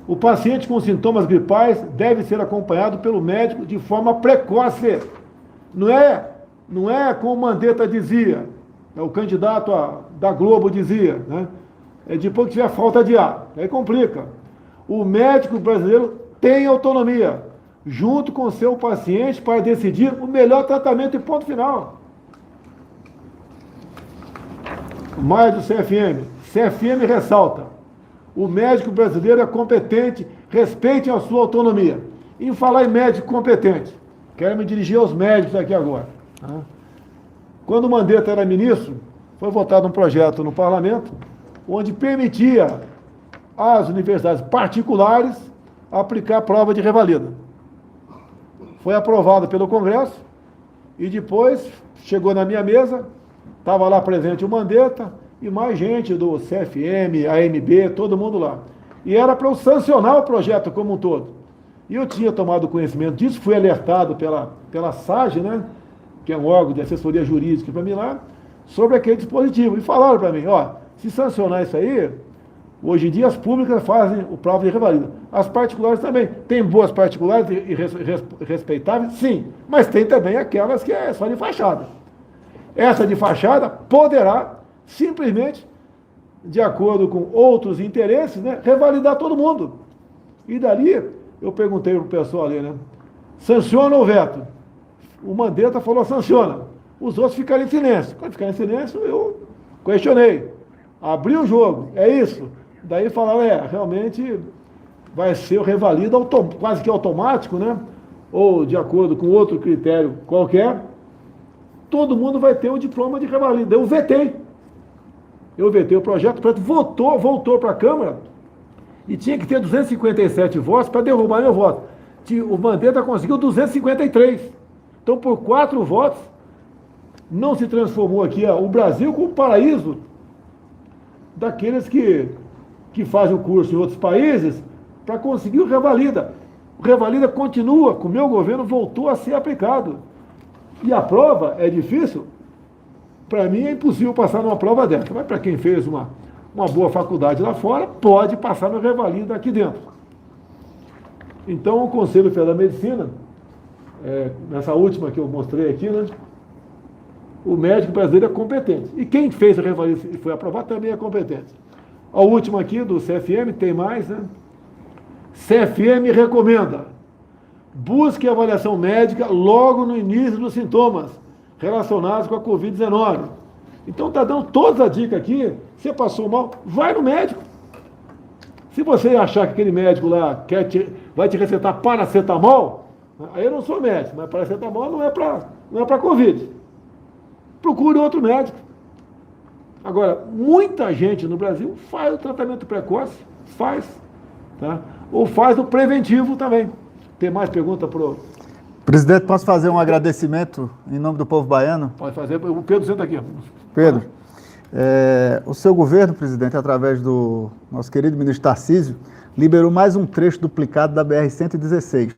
O paciente com sintomas gripais deve ser acompanhado pelo médico de forma precoce. Não é como o Mandetta dizia, o candidato da Globo dizia, né? Depois que tiver falta de ar, aí complica. O médico brasileiro tem autonomia, junto com o seu paciente, para decidir o melhor tratamento e ponto final. Mais do CFM. CFM ressalta: o médico brasileiro é competente, respeitem a sua autonomia. Em falar em médico competente, quero me dirigir aos médicos aqui agora. Quando o Mandetta era ministro, foi votado um projeto no parlamento onde permitia às universidades particulares aplicar a prova de revalida. Foi aprovado pelo Congresso e depois chegou na minha mesa, estava lá presente o Mandetta e mais gente do CFM, AMB, todo mundo lá. E era para eu sancionar o projeto como um todo. E eu tinha tomado conhecimento disso, fui alertado pela SAGE, né, que é um órgão de assessoria jurídica para mim lá, sobre aquele dispositivo. E falaram para mim, se sancionar isso aí, hoje em dia as públicas fazem o prova de revalida. As particulares também. Tem boas particulares e respeitáveis? Sim. Mas tem também aquelas que é só de fachada. Essa de fachada poderá simplesmente, de acordo com outros interesses, né, revalidar todo mundo. E dali, eu perguntei para o pessoal ali, né, sanciona ou veto? O Mandetta falou, sanciona. Os outros ficaram em silêncio. Quando ficaram em silêncio, eu questionei. Abri o jogo, é isso? Daí falaram, realmente vai ser o revalida quase que automático, né? Ou de acordo com outro critério qualquer, todo mundo vai ter o diploma de revalida. Eu vetei o projeto, voltou para a Câmara e tinha que ter 257 votos para derrubar meu voto. O Mandetta conseguiu 253. Então, por 4 votos, não se transformou aqui o Brasil como paraíso daqueles que fazem o curso em outros países para conseguir o revalida. O revalida continua, com o meu governo, voltou a ser aplicado. E a prova é difícil? Para mim é impossível passar numa prova dessa. Mas para quem fez uma boa faculdade lá fora, pode passar no revalida aqui dentro. Então, o Conselho Federal da Medicina, nessa última que eu mostrei aqui, né, o médico brasileiro é competente. E quem fez a revalida e foi aprovado também é competente. A última aqui, do CFM, tem mais, né? CFM recomenda: busque avaliação médica logo no início dos sintomas relacionados com a Covid-19. Então está dando toda a dica aqui. Você passou mal, vai no médico. Se você achar que aquele médico lá vai te receitar paracetamol, aí eu não sou médico, mas paracetamol não é para Covid. Procure outro médico. Agora, muita gente no Brasil faz o tratamento precoce, tá? Ou faz o preventivo também. Tem mais pergunta para o... Presidente, posso fazer um agradecimento em nome do povo baiano? Pode fazer. O Pedro senta aqui. Pedro, o seu governo, presidente, através do nosso querido ministro Tarcísio, liberou mais um trecho duplicado da BR-116,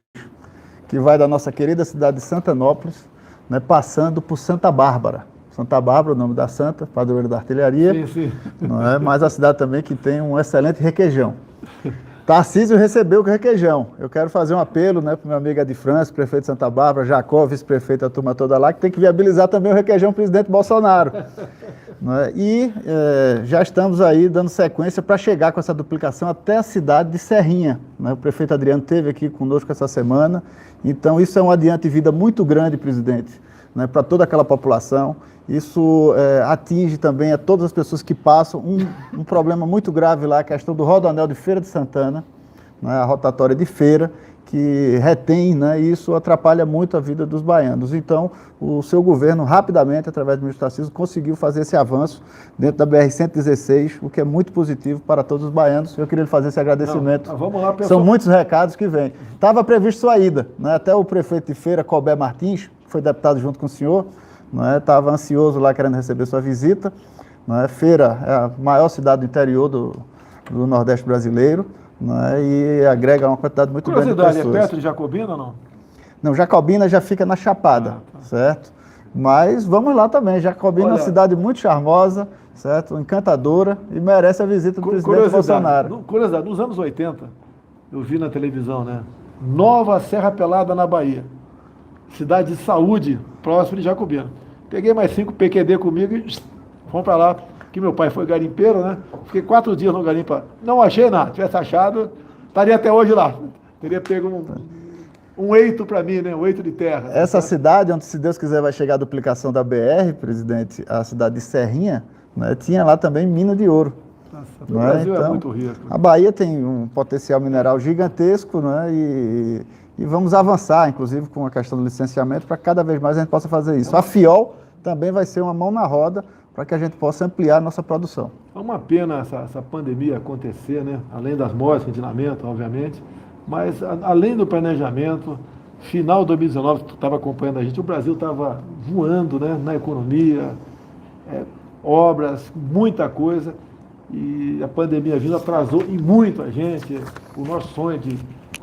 que vai da nossa querida cidade de Santanópolis, né, passando por Santa Bárbara. Santa Bárbara, o nome da santa, padroeira da artilharia, sim. Não é? Mas a cidade também que tem um excelente requeijão. Tarcísio recebeu o requeijão. Eu quero fazer um apelo, né, para o meu amigo Adi França, prefeito de Santa Bárbara, Jacó, vice-prefeito, a turma toda lá, que tem que viabilizar também o requeijão presidente Bolsonaro. Não é? E já estamos aí dando sequência para chegar com essa duplicação até a cidade de Serrinha. Né? O prefeito Adriano esteve aqui conosco essa semana. Então, isso é um adiante vida muito grande, presidente, né, para toda aquela população. Isso atinge também a todas as pessoas que passam um problema muito grave lá, a questão do rodoanel de Feira de Santana, né, a rotatória de Feira, que retém, né, e isso atrapalha muito a vida dos baianos. Então, o seu governo, rapidamente, através do ministro Tarcísio, conseguiu fazer esse avanço dentro da BR-116, o que é muito positivo para todos os baianos. Eu queria lhe fazer esse agradecimento. Não, vamos lá, pessoal. São muitos recados que vêm. Estava previsto sua ida, né? Até o prefeito de Feira, Colbert Martins, que foi deputado junto com o senhor, estava ansioso lá querendo receber sua visita. Feira é a maior cidade do interior do Nordeste brasileiro, e agrega uma quantidade muito grande de pessoas. Curiosidade, é perto de Jacobina ou não? Não, Jacobina já fica na Chapada, certo? Mas vamos lá também. Jacobina é uma cidade muito charmosa, certo? Encantadora e merece a visita do presidente Bolsonaro. Curiosidade, nos anos 80, eu vi na televisão, né? Nova Serra Pelada na Bahia. Cidade de saúde, próximo de Jacobina. Peguei mais 5 PQD comigo e fomos para lá, que meu pai foi garimpeiro, né? Fiquei 4 dias no garimpo. Não achei nada. Se tivesse achado, estaria até hoje lá. Teria pego um eito para mim, né? Um eito de terra. Essa cidade, onde, se Deus quiser, vai chegar a duplicação da BR, presidente, a cidade de Serrinha, tinha lá também mina de ouro. Nossa, o Brasil é muito rico. A Bahia tem um potencial mineral gigantesco, e vamos avançar, inclusive, com a questão do licenciamento, para cada vez mais a gente possa fazer isso. A FIOL também vai ser uma mão na roda para que a gente possa ampliar a nossa produção. É uma pena essa pandemia acontecer, né? Além das mortes que a gente lamenta, obviamente, mas além do planejamento, final de 2019, tu estava acompanhando a gente, o Brasil estava voando, né? Na economia, obras, muita coisa, e a pandemia vindo atrasou e muito a gente. O nosso sonho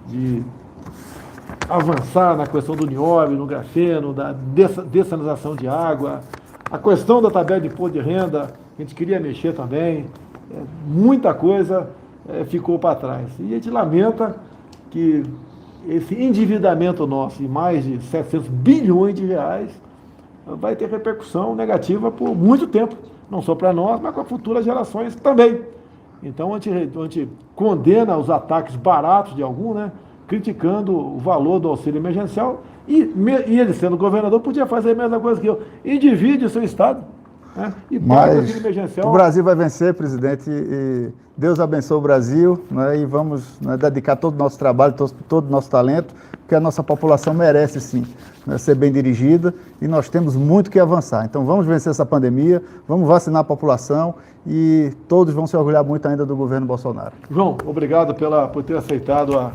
de avançar na questão do nióbio, no grafeno, da dessalinização de água, a questão da tabela de imposto de renda, a gente queria mexer também, muita coisa ficou para trás. E a gente lamenta que esse endividamento nosso, em mais de 700 bilhões de reais, vai ter repercussão negativa por muito tempo, não só para nós, mas com as futuras gerações também. Então, a gente condena os ataques baratos de algum, né, criticando o valor do auxílio emergencial, e ele, sendo governador, podia fazer a mesma coisa que eu, e divide o seu estado, né, e paga o auxílio emergencial. O Brasil vai vencer, presidente, e Deus abençoe o Brasil, e vamos dedicar todo o nosso trabalho, todo o nosso talento, porque a nossa população merece, sim, ser bem dirigida, e nós temos muito que avançar. Então, vamos vencer essa pandemia, vamos vacinar a população, e todos vão se orgulhar muito ainda do governo Bolsonaro. João, obrigado por ter aceitado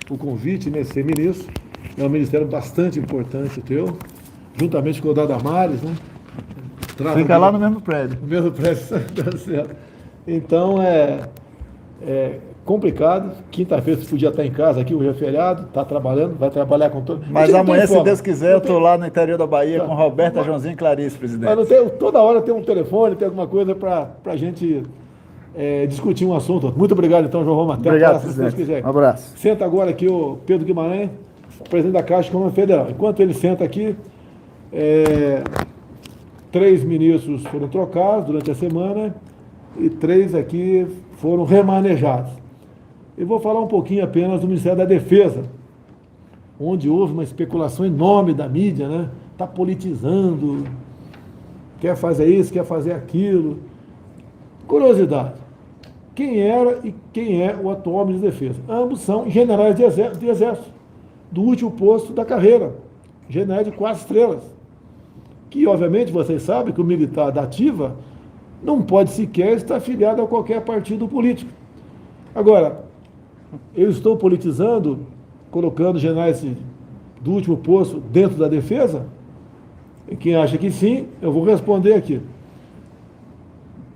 o convite, né, ser ministro. É um ministério bastante importante o teu, juntamente com o da Damares, né? Fica lá no mesmo prédio. No mesmo prédio, tá certo. Então, é complicado. Quinta-feira você podia estar em casa aqui, hoje é feriado, está trabalhando, vai trabalhar com todo... Mas amanhã, se Deus quiser, eu estou lá no interior da Bahia com Roberta, Joãozinho e Clarice, presidente. Mas não tem, toda hora tem um telefone, tem alguma coisa para a gente discutir um assunto. Muito obrigado, então, João Roma. Até obrigado, a próxima, se Deus quiser. Um abraço. Senta agora aqui o Pedro Guimarães, presidente da Caixa Econômica Federal. Enquanto ele senta aqui, 3 ministros foram trocados durante a semana e 3 aqui foram remanejados. Eu vou falar um pouquinho apenas do Ministério da Defesa, onde houve uma especulação enorme da mídia, né? Está politizando, quer fazer isso, quer fazer aquilo. Curiosidade, quem era e quem é o atual ministro da Defesa? Ambos são generais de exército, do último posto da carreira, generais de 4 estrelas, que obviamente vocês sabem que o militar da ativa não pode sequer estar afiliado a qualquer partido político. Agora, eu estou politizando, colocando generais do último posto dentro da defesa? E quem acha que sim, eu vou responder aqui.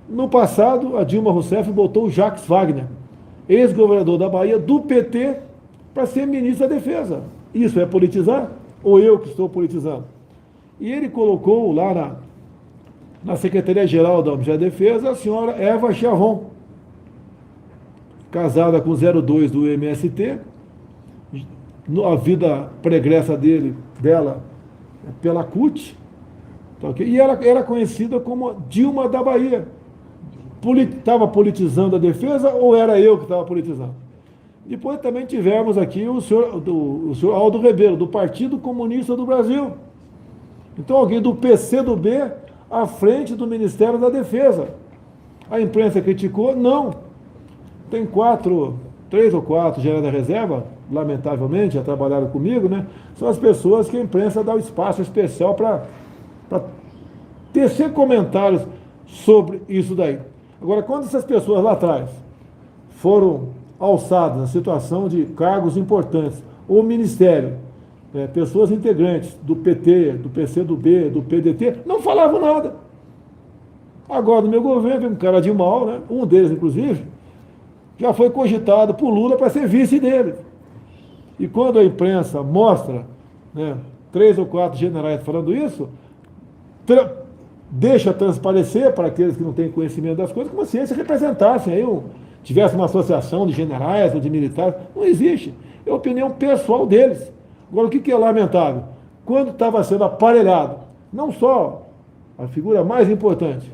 No passado, a Dilma Rousseff botou o Jacques Wagner, ex-governador da Bahia, do PT, para ser ministro da Defesa. Isso é politizar? Ou eu que estou politizando? E ele colocou lá na Secretaria-Geral da Defesa a senhora Eva Chavon, casada com 02 do MST, a vida pregressa dela pela CUT, tá, okay? E ela era conhecida como Dilma da Bahia. Estava politizando a defesa ou era eu que estava politizando? Depois também tivemos aqui o senhor Aldo Rebelo, do Partido Comunista do Brasil. Então alguém do PCdoB à frente do Ministério da Defesa. A imprensa criticou? Não. Tem 4 3 ou 4 generais da reserva, lamentavelmente, já trabalharam comigo, né? São as pessoas que a imprensa dá um espaço especial para tecer comentários sobre isso daí. Agora, quando essas pessoas lá atrás foram alçadas na situação de cargos importantes, ou ministério, pessoas integrantes do PT, do PCdoB, do PDT, não falavam nada. Agora, no meu governo, vem um cara de mal, né? Um deles, inclusive, já foi cogitado por Lula para ser vice dele. E quando a imprensa mostra, né, 3 ou 4 generais falando isso, deixa transparecer para aqueles que não têm conhecimento das coisas, como se eles representassem aí, tivesse uma associação de generais ou de militares. Não existe. É a opinião pessoal deles. Agora, o que é lamentável? Quando estava sendo aparelhado, não só a figura mais importante,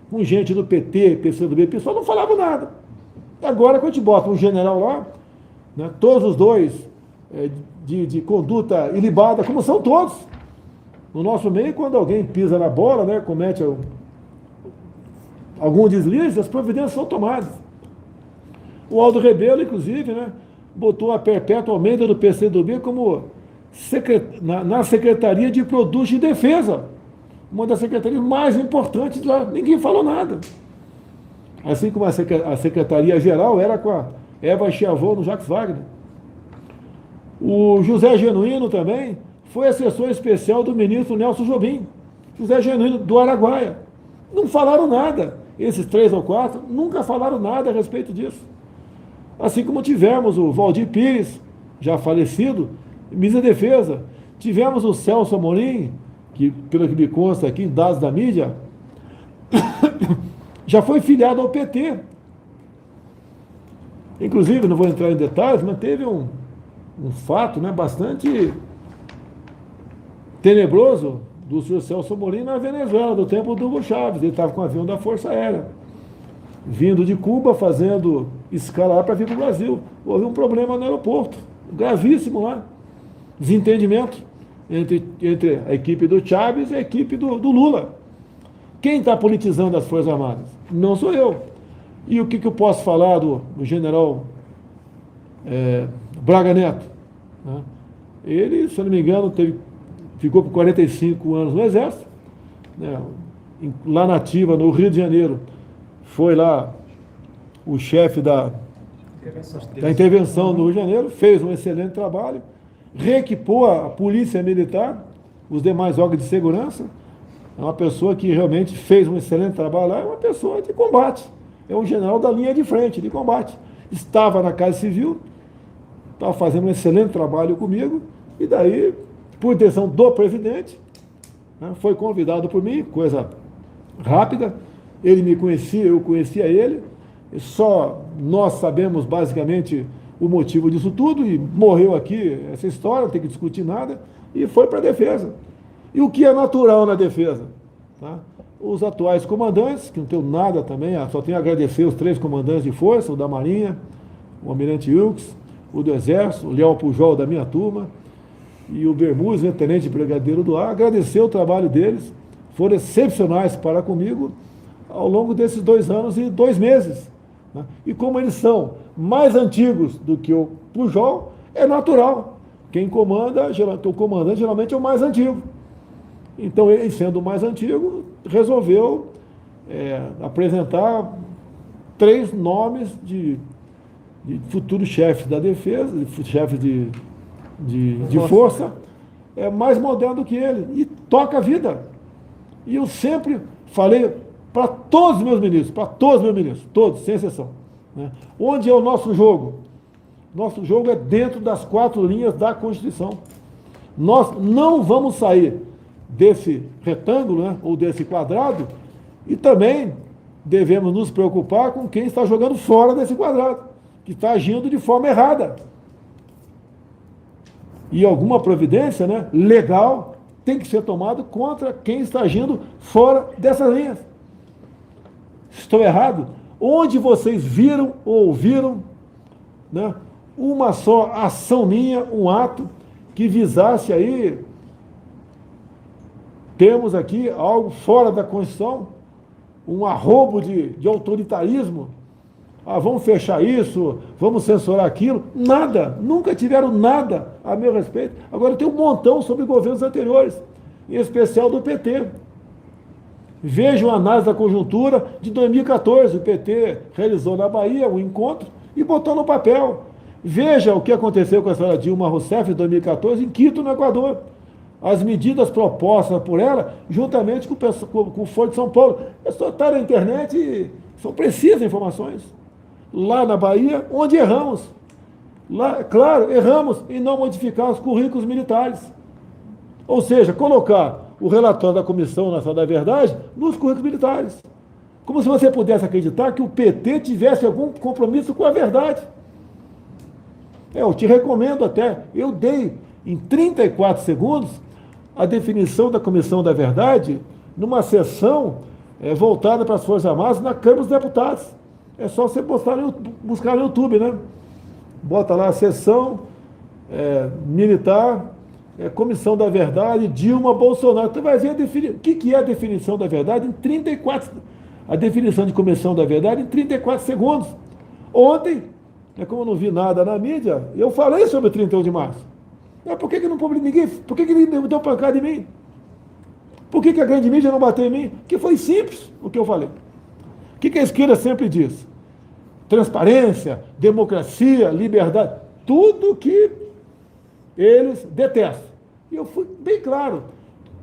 com gente do PT, PCdoB, PSOL, não falava nada. Agora, quando a gente bota um general lá, né, todos os dois de conduta ilibada, como são todos. No nosso meio, quando alguém pisa na bola, né, comete algum deslize, as providências são tomadas. O Aldo Rebelo, inclusive, né, botou a Perpétua Almeida do PCdoB como na Secretaria de Produtos de Defesa, uma das secretarias mais importantes lá. Ninguém falou nada. Assim como a Secretaria-Geral era com a Eva Chiavon no Jacques Wagner. O José Genuíno também foi assessor especial do ministro Nelson Jobim. José Genuíno do Araguaia. Não falaram nada. Esses 3 ou 4 nunca falaram nada a respeito disso. Assim como tivemos o Valdir Pires, já falecido, ministro da Defesa. Tivemos o Celso Amorim, que, pelo que me consta aqui, em dados da mídia, já foi filiado ao PT. Inclusive, não vou entrar em detalhes, mas teve um fato, né, bastante tenebroso do senhor Celso Amorim na Venezuela, do tempo do Hugo Chávez. Ele estava com o avião da Força Aérea, vindo de Cuba, fazendo escala lá para vir para o Brasil. Houve um problema no aeroporto, gravíssimo lá. Desentendimento entre a equipe do Chávez e a equipe do Lula. Quem está politizando as Forças Armadas? Não sou eu. E o que eu posso falar do general Braga Neto? Né? Ele, se eu não me engano, ficou por 45 anos no Exército, né? Lá na ativa, no Rio de Janeiro, foi lá o chefe da intervenção no Rio de Janeiro, fez um excelente trabalho, reequipou a polícia militar, os demais órgãos de segurança. É uma pessoa que realmente fez um excelente trabalho lá, é uma pessoa de combate, é um general da linha de frente, de combate. Estava na Casa Civil, estava fazendo um excelente trabalho comigo, e daí, por decisão do presidente, né, foi convidado por mim, coisa rápida, ele me conhecia, eu conhecia ele, e só nós sabemos basicamente o motivo disso tudo, e morreu aqui essa história, não tem que discutir nada, e foi para a defesa. E o que é natural na defesa? Tá? Os atuais comandantes, que não tenho nada também, só tenho a agradecer os 3 comandantes de força, o da Marinha, o Almirante Wilkes, o do Exército, o Léo Pujol da minha turma, e o Bermúdez, né, Tenente Brigadeiro do Ar, agradecer o trabalho deles, foram excepcionais para comigo ao longo desses 2 anos e 2 meses. Né? E como eles são mais antigos do que o Pujol, é natural. Quem comanda, o comandante geralmente é o mais antigo. Então, ele, sendo o mais antigo, resolveu apresentar 3 nomes de futuros chefes da defesa, chefes de força, mais moderno do que ele, e toca a vida. E eu sempre falei para todos os meus ministros, todos, sem exceção, né? Onde é o nosso jogo? Nosso jogo é dentro das 4 linhas da Constituição. Nós não vamos sair desse retângulo, né, ou desse quadrado, e também devemos nos preocupar com quem está jogando fora desse quadrado, que está agindo de forma errada. E alguma providência, né, legal tem que ser tomada contra quem está agindo fora dessas linhas. Estou errado? Onde vocês viram ou ouviram, né, uma só ação minha, um ato que visasse aí, temos aqui algo fora da Constituição, um arrobo de autoritarismo, vamos fechar isso, vamos censurar aquilo. Nada, nunca tiveram nada a meu respeito. Agora tem um montão sobre governos anteriores, em especial do PT. Vejam a análise da conjuntura de 2014. O PT realizou na Bahia um encontro e botou no papel. Veja o que aconteceu com a senhora Dilma Rousseff em 2014 em Quito, no Equador. As medidas propostas por ela, juntamente com o Foro de São Paulo. É só estar na internet e são precisas informações. Lá na Bahia, onde erramos. Lá, claro, erramos em não modificar os currículos militares. Ou seja, colocar o relatório da Comissão Nacional da Verdade nos currículos militares. Como se você pudesse acreditar que o PT tivesse algum compromisso com a verdade. Eu te recomendo até, eu dei em 34 segundos a definição da Comissão da Verdade numa sessão voltada para as Forças Armadas na Câmara dos Deputados. É só você buscar no YouTube, né? Bota lá a sessão militar, Comissão da Verdade, Dilma, Bolsonaro. Tu vai ver o que é a definição da verdade em 34, a definição de Comissão da Verdade em 34 segundos. Ontem, como eu não vi nada na mídia, eu falei sobre o 31 de março. Por que não publicou ninguém? Por que ninguém deu pancada em mim? Por que a grande mídia não bateu em mim? Porque foi simples o que eu falei. O que a esquerda sempre diz? Transparência, democracia, liberdade, tudo que eles detestam. E eu fui bem claro.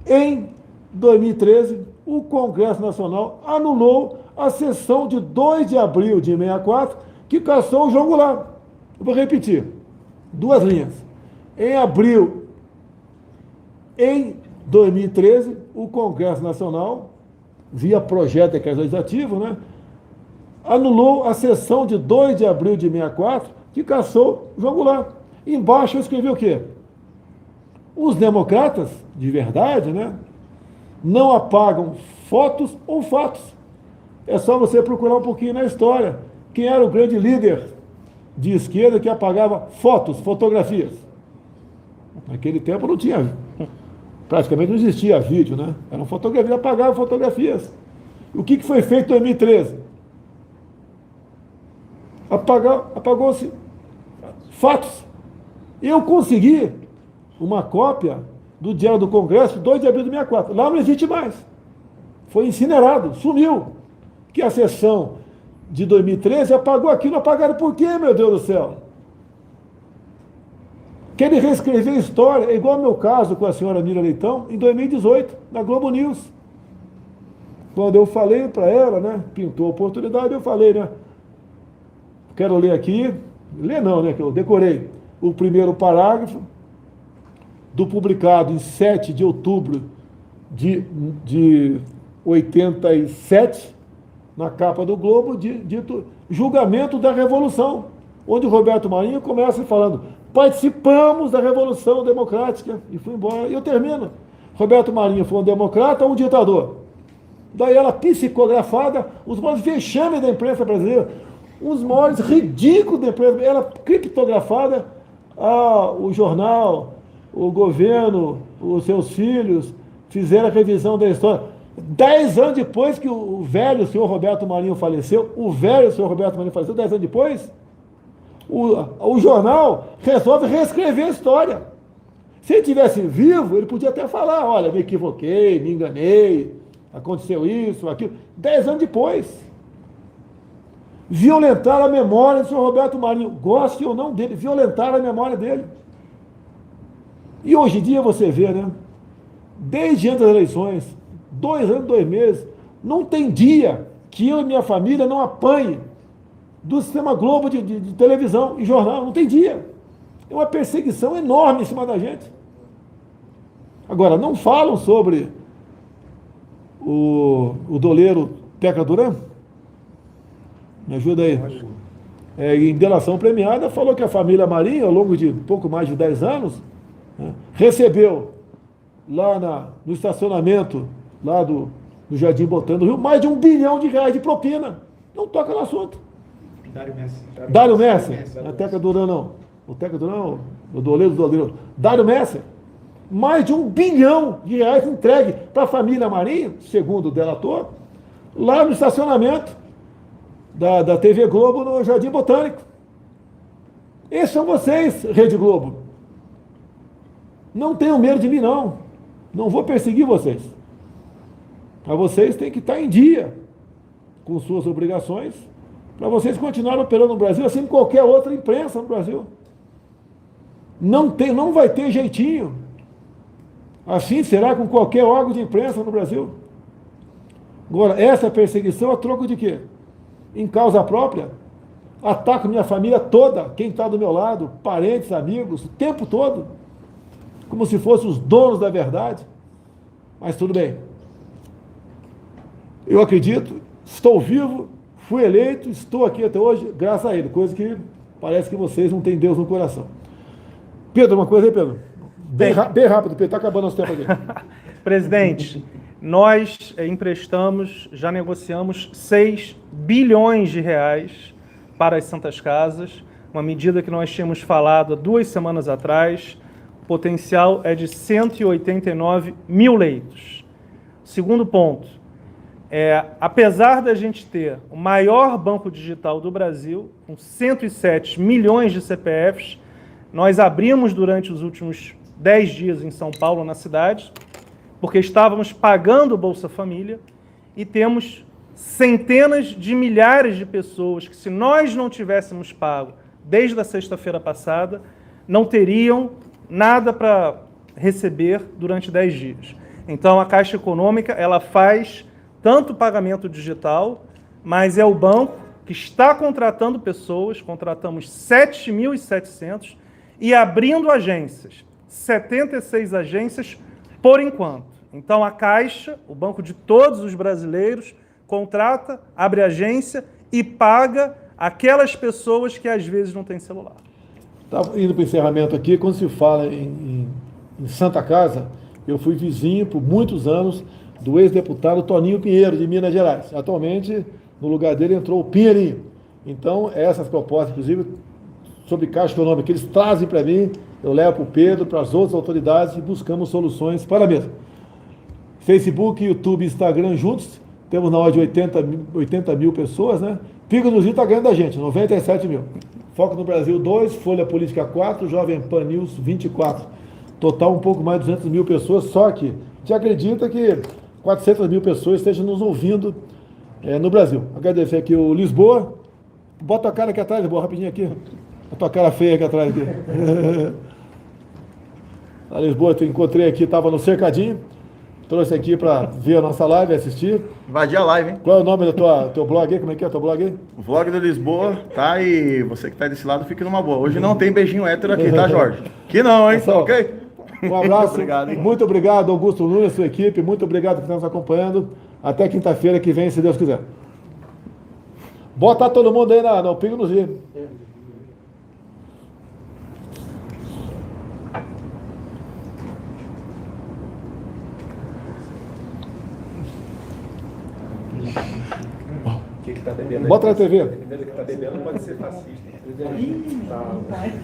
Em 2013, o Congresso Nacional anulou a sessão de 2 de abril de 64, que cassou o João Goulart. Eu vou repetir. 2 linhas. Em 2013, o Congresso Nacional, via projeto de decreto legislativo, né, anulou a sessão de 2 de abril de 64, que cassou João Goulart. Embaixo eu escrevi o quê? Os democratas, de verdade, né, não apagam fotos ou fatos. É só você procurar um pouquinho na história. Quem era o grande líder de esquerda que apagava fotografias? Naquele tempo não tinha, praticamente não existia vídeo, né? Eram fotografias, apagavam fotografias. O que foi feito em 2013? Apagou-se fatos. Eu consegui uma cópia do Diário do Congresso, 2 de abril de 64. Lá não existe mais. Foi incinerado, sumiu. Que a sessão de 2013 apagou aquilo. Apagaram por quê, meu Deus do céu? Querem reescrever a história, é igual ao meu caso com a senhora Mira Leitão, em 2018, na Globo News. Quando eu falei para ela, né, pintou a oportunidade, eu falei, né, quero ler aqui, ler não, né, que eu decorei, o primeiro parágrafo do publicado em 7 de outubro de 87, na capa do Globo, dito Julgamento da Revolução, onde o Roberto Marinho começa falando: participamos da Revolução Democrática, e fui embora. E eu termino. Roberto Marinho foi um democrata ou um ditador? Daí ela psicografada, os maiores vexames da imprensa brasileira, os maiores ridículos da imprensa, ela criptografada, o jornal, o governo, os seus filhos fizeram a revisão da história. 10 anos depois que o velho senhor Roberto Marinho faleceu, 10 anos depois, o jornal resolve reescrever a história. Se ele tivesse vivo, ele podia até falar: olha, me equivoquei, me enganei, aconteceu isso, aquilo. 10 anos depois. Violentaram a memória do senhor Roberto Marinho, goste ou não dele, violentaram a memória dele. E hoje em dia você vê, né? Desde antes das eleições, 2 anos, 2 meses, não tem dia que eu e minha família não apanhe do sistema Globo de televisão e jornal, não tem dia. É uma perseguição enorme em cima da gente. Agora, não falam sobre o doleiro Teca Duran? Me ajuda aí. Em delação premiada, falou que a família Marinho, ao longo de pouco mais de 10 anos, né, recebeu lá no estacionamento lá do Jardim Botânico do Rio mais de R$1 bilhão de propina. Não toca no assunto. Dário Messer, não é Teca Duran não. O Teca Duran, o doleiro do doleiro. Dário Messer, mais de R$1 bilhão entregue para a família Marinho, segundo o delator, lá no estacionamento da TV Globo no Jardim Botânico. Esses são vocês, Rede Globo. Não tenham medo de mim, não. Não vou perseguir vocês. Mas vocês têm que estar em dia com suas obrigações para vocês continuarem operando no Brasil, assim como qualquer outra imprensa no Brasil. Não vai ter jeitinho. Assim será com qualquer órgão de imprensa no Brasil. Agora, essa perseguição a troco de quê? Em causa própria, ataco minha família toda, quem está do meu lado, parentes, amigos, o tempo todo, como se fossem os donos da verdade. Mas tudo bem. Eu acredito, estou vivo, fui eleito, estou aqui até hoje, graças a ele, coisa que parece que vocês não têm Deus no coração. Pedro, uma coisa aí, Pedro. Bem rápido, Pedro, está acabando nosso tempo aqui. Presidente, nós emprestamos, já negociamos 6 bilhões de reais para as Santas Casas, uma medida que nós tínhamos falado há 2 semanas atrás. O potencial é de 189 mil leitos. Segundo ponto, apesar da gente ter o maior banco digital do Brasil, com 107 milhões de CPFs, nós abrimos durante os últimos 10 dias em São Paulo, na cidade, porque estávamos pagando o Bolsa Família e temos centenas de milhares de pessoas que, se nós não tivéssemos pago desde a sexta-feira passada, não teriam nada para receber durante 10 dias. Então, a Caixa Econômica, ela faz tanto pagamento digital, mas é o banco que está contratando pessoas, contratamos 7.700 e abrindo agências, 76 agências por enquanto. Então, a Caixa, o banco de todos os brasileiros, contrata, abre agência e paga aquelas pessoas que às vezes não têm celular. Estava indo para o encerramento aqui, quando se fala em Santa Casa, eu fui vizinho por muitos anos do ex-deputado Toninho Pinheiro, de Minas Gerais. Atualmente, no lugar dele entrou o Pinheirinho. Então, essas propostas, inclusive, sobre Caixa Econômica, que eles trazem para mim, eu levo para o Pedro, para as outras autoridades e buscamos soluções para a mesa. Facebook, YouTube e Instagram juntos, temos na ordem de 80 mil pessoas, né? Pico nos está ganhando da gente, 97 mil. Foco no Brasil 2, Folha Política 4, Jovem Pan News 24. Total um pouco mais de 200 mil pessoas, só que a gente acredita que 400 mil pessoas estejam nos ouvindo no Brasil. Agradecer aqui o Lisboa. Bota a cara aqui atrás, Lisboa, rapidinho aqui. A tua cara feia aqui atrás. Aqui. A Lisboa, eu encontrei aqui, estava no cercadinho. Trouxe aqui para ver a nossa live, assistir. Invadir a live, hein? Qual é o nome do teu blog aí? Como é que é o teu blog aí? O vlog do Lisboa, tá? E você que tá desse lado, fique numa boa. Hoje não tem beijinho hétero aqui, tá, Jorge? Que não, hein? Pessoal, ok? Um abraço. Obrigado, hein? Muito obrigado, Augusto Nunes, sua equipe. Muito obrigado por estar nos acompanhando. Até quinta-feira que vem, se Deus quiser. Bota todo mundo aí no Pingo nos Is. Bota na TV.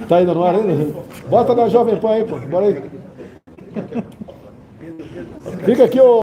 Tá ainda no ar ainda? Bota na Jovem Pan aí, pô. Bora aí. Fica aqui, ô.